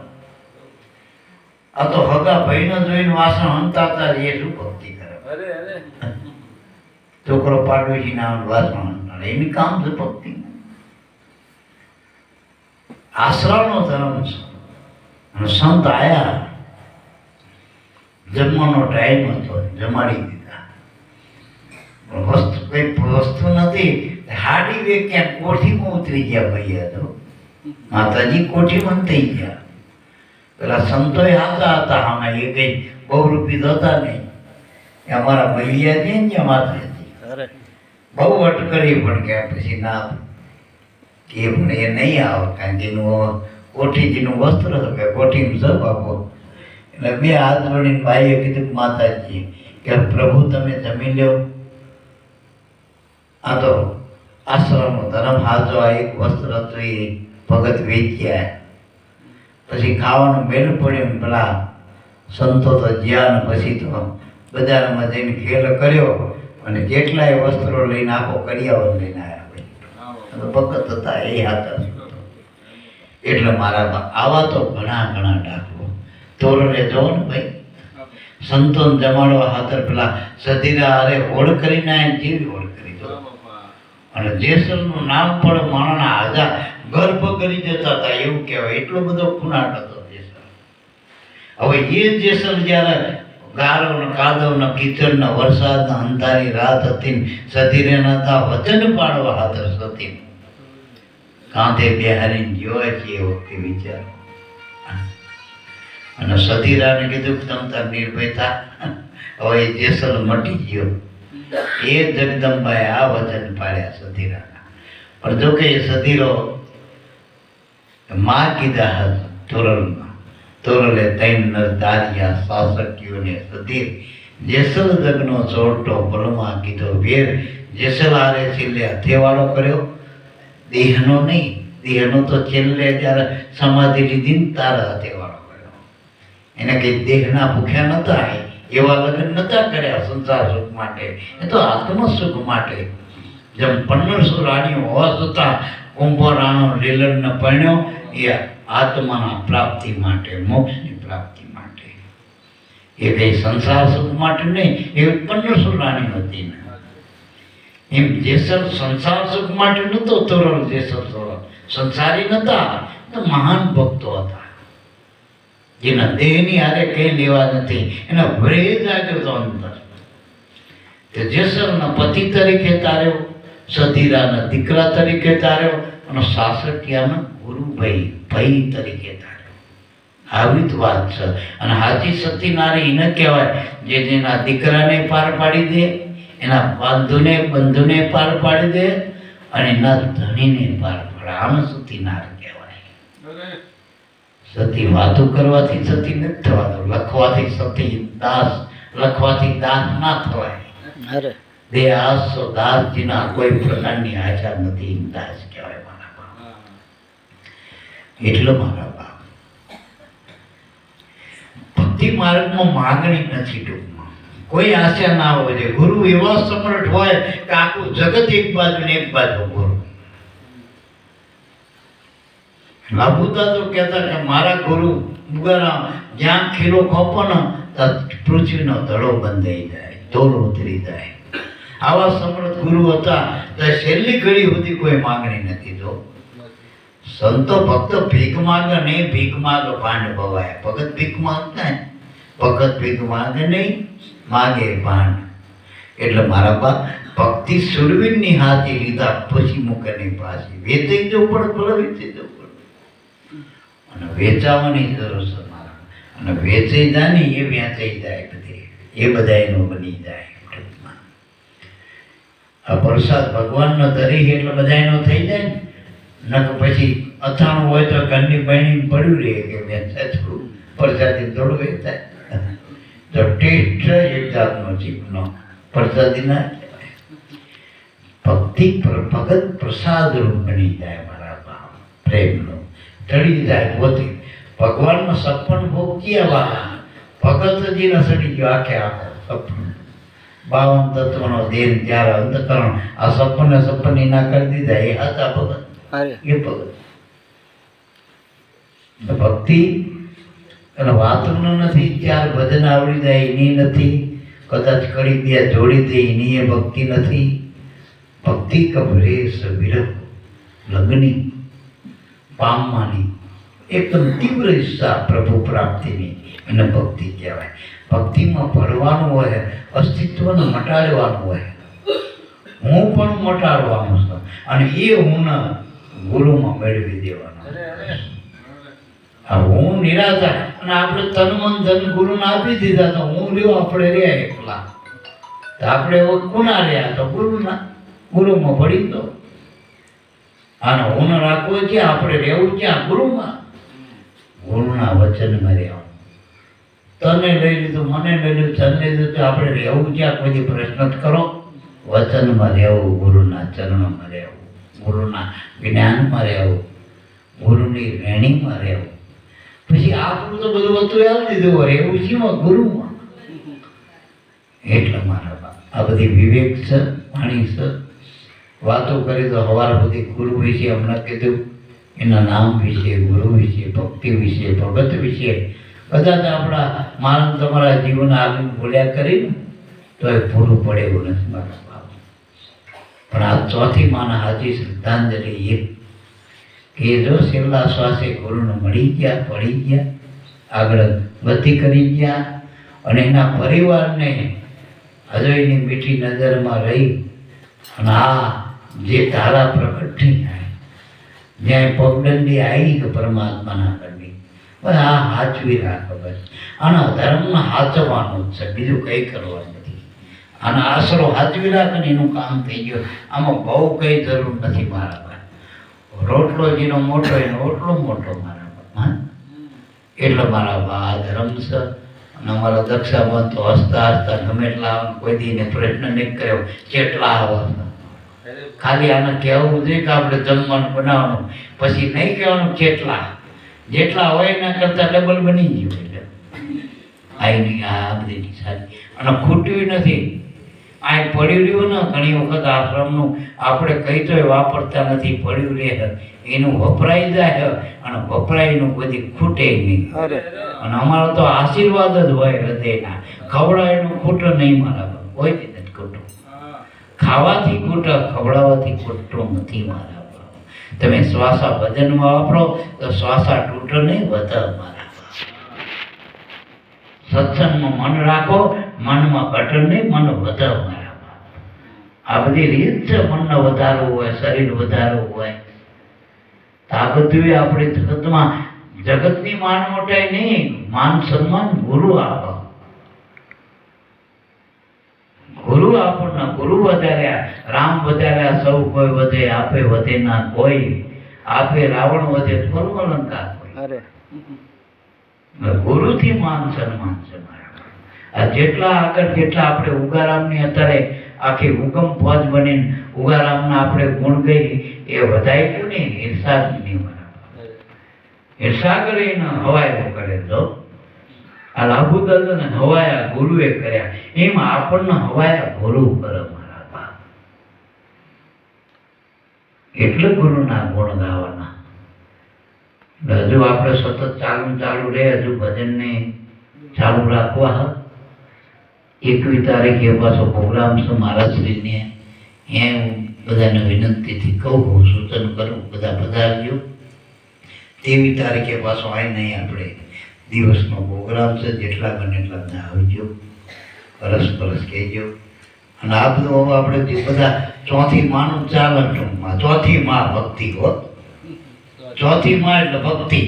આ તો હગા ભાઈ ને જોઈને વાસણ હંતાતા એ શું ભક્તિ કરે? છોકરો પાડોશી ના વાસણ હંતાડે એની કામ છે ભક્તિ. આશ્રમનો ધર્મ છે. અને સંત આયા, જમવાનો ટાઈમ હતો, જમાડી દીધા. વસ્તુ કઈ વસ્તુ નથી. હાડી વે ક્યાં કોઠીમાં ઉતરી ગયા ભાઈ. તો માતાજી કોઠીમાં થઈ ગયા. પેલા સંતોય હાથા હતા. આમાં એ કઈ બહુ રૂપી હતા નહીં. અમારા મહિયા છે ને માતા હતી, બહુ અટકરી પણ ગયા. પછી ના કે પણ એ નહીં આવે, કારણ કે એનું કોઠીજીનું વસ્ત્ર કે કોઠીનું સબ આપો. એટલે બે હાથ જોડીને ભાઈએ કીધું માતાજી કે પ્રભુ તમે જમી લો. આ તો આશ્રમનો ધર્મ હાજો. આ એક વસ્ત્ર હતું એ ભગત વેચ્યા. પછી ખાવાનું મેળ પડ્યું. પેલા સંતો તો જ્યાં ને પછી તો બજારમાં જઈને ખેલ કર્યો અને જેટલાય વસ્ત્રો લઈને આખો કરિયાવર લઈને આવ્યા. ભગત હતા એ હતા. એટલે મારા આવા તો ઘણા ઘણા દાખલો. તોરણે જો ને ભાઈ, સંતોન જમાડવા ખાતર પેલા સધીરા હારે હોડ કરીને આવીને જેવી હોડ કરી દો. અને જેસલનું નામ પણ માણસના આજા ગર્ભ કરી દેતા હતા એવું કહેવાય. એટલો બધો ખુનાટ હતો જેસલ. હવે એ જેસલ જ્યારે ગારો ને કાદવ ને કીચડ ને વરસાદ ને અંધારી રાત હતી, સધીરે નતા વચન પાડવા ખાતર સતી કાંધે બેહારીને જોવે છે એ વખતે વિચારો. અને સધીરાને કીધું કે તમતા નિર્ભયતા. હવે એ જેસલ મટી ગયો. એ જગદંબાએ આ વચન પાડ્યા સધીરાના. પણ જો કે એ સધીરો માં કીધા તોરલે તૈન દારિયા સાસક્યોને સધીર જેસલ જગનો ચોટો ભલમાં કીધો વેર જેસલ આરે છેલ્લે હથેવાળો કર્યો દેહનો નહીં, દેહનો તો છેલ્લે ત્યારે સમાધિ લીધી ને તારા હથેવાળો કર્યો. એને કઈ દેહના ભૂખ્યા નતા, એવા લગ્ન નતા કર્યા સંસાર સુખ માટે, એ તો આત્મ સુખ માટે. જેમ 1500 રાણીઓ હોવા છતાં કુંભો રાણો લીલણને પરણ્યો એ આત્માના પ્રાપ્તિ માટે, મોક્ષની પ્રાપ્તિ માટે. એ કઈ સંસાર સુખ માટે નહીં, એ 1500 રાણી હતી ને. એમ જેસલ સંસાર સુખ માટે નતો તોરલ, જેસલ તોરલ સંસારી નતા, તો મહાન ભક્તો હતા જેના દેહની હારે કઈ લેવા નથી, એના વ્રેજ આગળ તો અંતર. તે જેસલના પતિ તરીકે તાર્યો, સધીરાના દીકરા તરીકે તાર્યો, અને સાસઠિયાના ગુરુભાઈ ભાઈ તરીકે તાર્યો. આવી જ વાત છે. અને હાજી સતી નારી એને કહેવાય જે જેના દીકરાને પાર પાડી દે, એના બંધુને પાર પાડી દે, અને એના ધણીને પાર પાડે. આમ સતી નારી કહેવાય. સતી વાતો કરવાથી સતી નથી થવાતો, લખવાથી સતી દાસ, લખવાથી દાસ ના થવાય. દે આસો દાસ જેના કોઈ પ્રકારની આશા નથી, દાસ કહેવાય મારા બાપ. એટલો મારા બાપ ભક્તિ માર્ગમાં માગણી નથી. ટૂંકમાં કોઈ આશા ના હોય છે. ગુરુ એવા સમર્થ હોય કે આખું જગત એક બાજુ ને એક બાજુ ગુરુ. લાભુદા તો કહેતા કે મારા ગુરુ મુગારામ જ્યાં ખીલો ખોપો ને ત્યાં પૃથ્વીનો ધડો બંધાઈ જાય, ધોલ ઉતરી જાય. આવા સમર્થ ગુરુ હતા. તો છેલ્લી ઘડી સુધી કોઈ માંગણી નથી. જો સંતો ભક્ત ભીખ માંગે નહીં, ભીખ માંગે ભાંડ ભવાય. ભગત ભીખ માંગતા, ભગત ભીખ માંગે નહીં, માગે ભાંડ. એટલે મારા બા ભક્તિ સુરવીરની હાથી લીધા પછી મૂકે નહીં પાછી. વેચાઈ જવું પડે, ભલે વેચાઈ જવું પડે. અને વેચાવાની જરૂર છે મારા. અને વેચાઈ જાય ને એ વેચાઈ જાય, બધી એ બધા એનો બની જાય. આ પ્રસાદ ભગવાનનો ધરી એટલે બધા એનો થઈ જાય ને. પછી અથાણું હોય તો ઘરની બહેણી પડ્યું રહે કે વેચાય થોડું પ્રસાદી થોડું વેચાય. તો ટેસ્ટ એક જાતનો જીભનો પ્રસાદી ના ભક્તિ ભગત પ્રસાદ રૂપ બની જાય મારા બાપ. પ્રેમનો ચડી જાય પોતે ભગવાનનો સપન ભોગ ક્યાં ભગતજી ન સડી ગયો આખે આખો સપન. 52 તત્વનો દેહ ત્યારે અંતકરણ આ સપન ના કરી દીધા. એ હતા ભગત, એ ભગત. ભક્તિ અને વાતનો નથી. ચાર ભજન આવડી જાય એની નથી, કદાચ કડી બે જોડી દે એની એ ભક્તિ નથી. ભક્તિ કભરેશ વિરહ લગ્ની પામવાની એકદમ તીવ્ર ઈચ્છા પ્રભુ પ્રાપ્તિની, એને ભક્તિ કહેવાય. ભક્તિમાં ભરવાનું હોય, અસ્તિત્વને મટાડવાનું હોય, હું પણ મટાડવાનું છું, અને એ હું ગુરુમાં મેળવી દેવાનો. હું નિરાશા અને આપણે તન મન ધન ગુરુને આપી દીધા તો હું રહ્યો, આપણે રહ્યા એકલા. તો આપણે કોના રહ્યા? તો ગુરુમાં ભળી દો. આનો હું રાખવો છે, આપણે રહેવું ક્યાં? ગુરુમાં. ગુરુના વચનમાં રહેવાનું. તને લઈ લીધું, મને લઈ લીધું, તને લીધું, તો આપણે રહેવું ક્યાં? કોઈ પ્રશ્ન જ કરો. વચનમાં રહેવું, ગુરુના ચરણોમાં રહેવું, ગુરુના જ્ઞાનમાં રહેવું, ગુરુની રેણીમાં રહેવું. પછી આપણું તો બધું વસ્તુ આપી દીધું હોય, એવું શીમાં? ગુરુમાં. એટલે મારા બાપ આ બધી વિવેક છે, વાણી છે. વાતો કરી તો સવાર સુધી ગુરુ વિશે હમણાં કીધું, એના નામ વિશે, ગુરુ વિશે, ભક્તિ વિશે, ભગત વિશે. કદાચ આપણા માનવ તમારા જીવન આગળ બોલ્યા કરીને તો એ પૂરું પડે એવું નથી મારા બાપ. પણ આ ચોથી માના હાજી શ્રદ્ધાંજલિ એક કે જો છેલ્લા શ્વાસે ગુરુને મળી ગયા, પડી ગયા, આગળ ગતિ કરી ગયા, અને એના પરિવારને હૃદયની મીઠી નજરમાં રહી અને આ જે ધારા પ્રગટ થઈ જાય, જ્યાં પગદંડી આવી કે પરમાત્માના કરવી, બસ આ હાચવી રાખો. બસ આના ધર્મને હાચવવાનું જ છે, બીજું કંઈ કરવાનું નથી. આના આશરો હાચવી રાખે ને એનું કામ થઈ ગયું. આમાં બહુ કંઈ જરૂર નથી મારા ભાઈ. રોટલો જેનો મોટો એનો ઓટલો મોટો મારા બાપ. એટલે મારા બા ધર્મ છે. અને અમારા દક્ષાબંધ તો હસતા હસતા ગમે એટલા આવે, કોઈ દીને પ્રશ્ન નહીં કર્યો કેટલા આવે. ખાલી આને કહેવું જોઈએ કે આપણે જમવાનું બનાવવાનું, પછી નહીં કહેવાનું કેટલા, જેટલા હોય એના કરતાં ડબલ બની ગયું. એટલે આઈની આ બધી નિશાની અને ખૂટ્યું નથી. આ પડ્યું રહ્યું ને ઘણી વખત આશ્રમનું આપણે કહી તો વાપરતા નથી, પડ્યું રહે એનું વપરાઈ જાય અને વપરાયનું બધી ખૂટે નહીં. અને અમારો તો આશીર્વાદ જ હોય હૃદયના, ખવડાયનું ખૂટે નહીં મારા કોઈ જ નથી ખૂટું. ખાવાથી ખૂટે, ખવડાવવાથી ખૂટતું નથી મારા. તમે શ્વાસા ભજનમાં વાપરો તો શ્વાસા તૂટે નહીં, વધે મારા. સત્સંગમાં મન રાખો, મનમાં ઘટે નહીં, મન વધે મારા. આ બધી રીત છે મનને વધારવું હોય, શરીર વધારવું હોય. આ બધું આપણે જગતમાં, જગતની માન મોટાઈ નહીં, માન સન્માન ગુરુ આપો. ગુરુ આપણને ગુરુ વધાર્યા, રામ વધાર્યા, સૌ કોઈ વધે, આપે વધે ના કોઈ, આપે રાવણ વધે થોડું અલંકાર કોઈ. ગુરુથી માન સન્માન છે મારા. આ જેટલા આગળ જેટલા આપણે ઉગારામની અત્યારે આખી હુકમ ફોજ બનીને ઉગારામના આપણે ગુણ ગઈ એ વધાય ગયું નહીં, ઈર્ષા નહીં બરાબર. ઈર્ષા કરીને હવાયો કરે તો આ લાભુ દાદાને હવાયા ગુરુએ કર્યા, એમ આપણને હવાયા ગુરુ કરે મારા બાપ. એટલે ગુરુના ગુણ ગાવાના. હજુ આપણે સતત ચાલુ રહે, હજુ ભજનને ચાલુ રાખવા. 21 તારીખે પાછો પ્રોગ્રામ છે મારા શ્રીને, હું બધાને વિનંતીથી કહું, સૂચન કરું, બધા પધારજો. 23 તારીખે પાછો આવીને આપણે દિવસનો પ્રોગ્રામ છે, જેટલા બને એટલા આવજો, પરસ કહેજો. અને આ બધું આપણે જે બધા ચોથી માનું ચાલન ટૂંકમાં, ચોથી માં ભક્તિ હો, ચોથી માં એટલે ભક્તિ.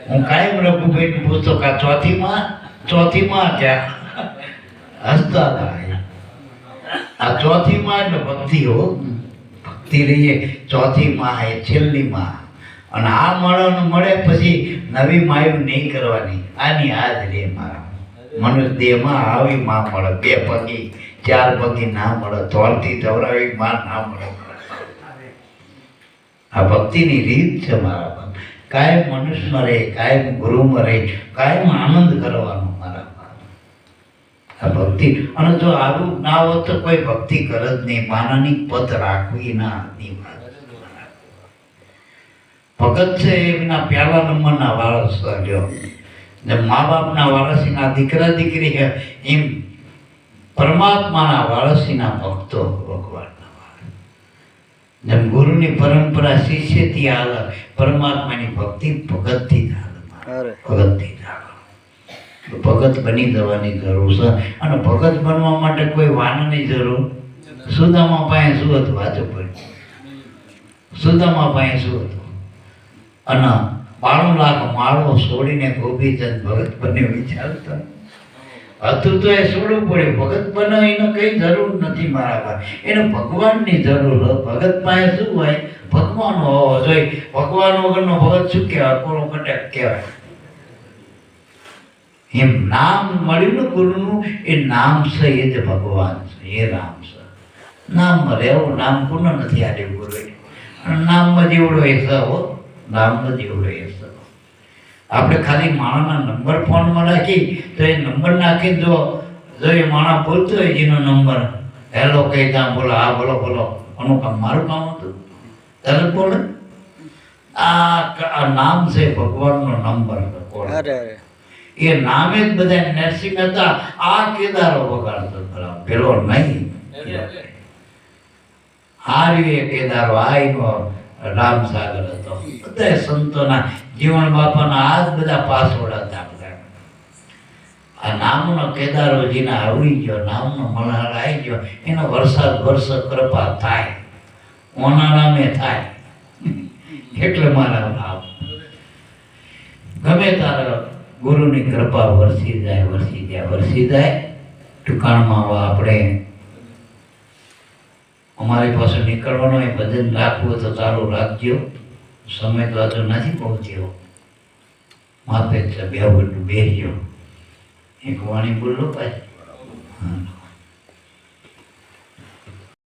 હું કાયમ રઘુભાઈને પૂછતો કે ચોથી માં ક્યાં હસતા થાય. આ ચોથી માં એટલે ભક્તિ હો, ભક્તિ રહીએ. ચોથી માં એ છેલ્લી માં. અને આ મળે પછી નવી માયું નહીં કરવાની, આની આજ રે મારા. મનુષ્ય દેહમાં આવી માં મળે, 2 પગી 4 પગી ના મળે, તોલથી ધવરાવી માં ના મળે. આ ભક્તિની રીત છે મારા બાપ. કાયમ મનુષ્યમાં રહે, કાયમ ગુરુમાં રહે, કાયમ આનંદ કરવાનો મારા બાપ. આ ભક્તિ. અને જો આવું ના હોત તો કોઈ ભક્તિ કરે જ નહીં. માનાની પત રાખવી ના ભગત છે એના પહેલા નંબરના વારસ લ્યો. જેમ મા બાપના વારસીના દીકરા દીકરી છે, એમ પરમાત્માના વારસીના ભક્તો ભગવાનના વારસ. જેમ ગુરુની પરંપરા શિષ્યથી આવે, પરમાત્માની ભક્તિ ભગતથી જ આવે. ભગતથી જ આવે. ભગત બની જવાની જરૂર છે. અને ભગત બનવા માટે કોઈ વાનની જરૂર. સુદામા પાસે શું હતું? વાંચો પડ્યું. સુદામા પાસે શું હતું? અને 92 લાખ માળો છોડીને ગોપીચંદ ભગત બને વિચારતા હતું. તો એ છોડવું પડે. ભગત બને એને કઈ જરૂર નથી મારા ભાઈ, એને ભગવાનની જરૂર હોય. ભગત પાસે શું હોય? ભગવાન હોવો જોઈએ. ભગવાન વગરનો ભગત શું કહેવાય? કોનો કટક કહેવાય. એમ નામ મળ્યું ને ગુરુનું, એ નામ છે, એ જ ભગવાન છે, એ રામ છે. નામમાં રહેવું. નામ કોને નથી આપ્યું ગુરુએ? નામમાં જેવડો એ છે હો, નામનો જેવડો એ છે. આપણે ખાલી માણાના નંબર ફોનમાં રાખી તો એ નંબર નાખી જો એ માણા બોલતો હોય એનો નંબર, હેલો કહી ત્યાં બોલો, હા બોલો, આનું કામ મારું કામ હતું. તરત બોલે. આ નામ છે ભગવાનનો નંબર. એ નામે જ બધા નરસિંહ હતા. આ કેદારો વગાડતો પેલો નહીં. હારી કેદારો આઈનો રામ સાગર હતો. બધા સંતોના જીવન બાપાના આ જ બધા પાસવડ હતા. બધા આ નામનો કેદારોજીના આવડી ગયો, નામનો મલ્હાર આવી ગયો, એનો વરસાદ વર્ષ કૃપા થાય, ઓનાળામે થાય. એટલે મારા ભાવ ગમે તારા ગુરુની કૃપા વરસી જાય. ટૂંકાણમાં આપણે અમારી પાસે નીકળવાનો એ ભજન રાખવું તો ચાલુ રાખજો. સમય તો હજુ નથી પહોંચ્યો. માપે છે બે વડું બેર્યો એક વાણી બોલો ભાઈ. હા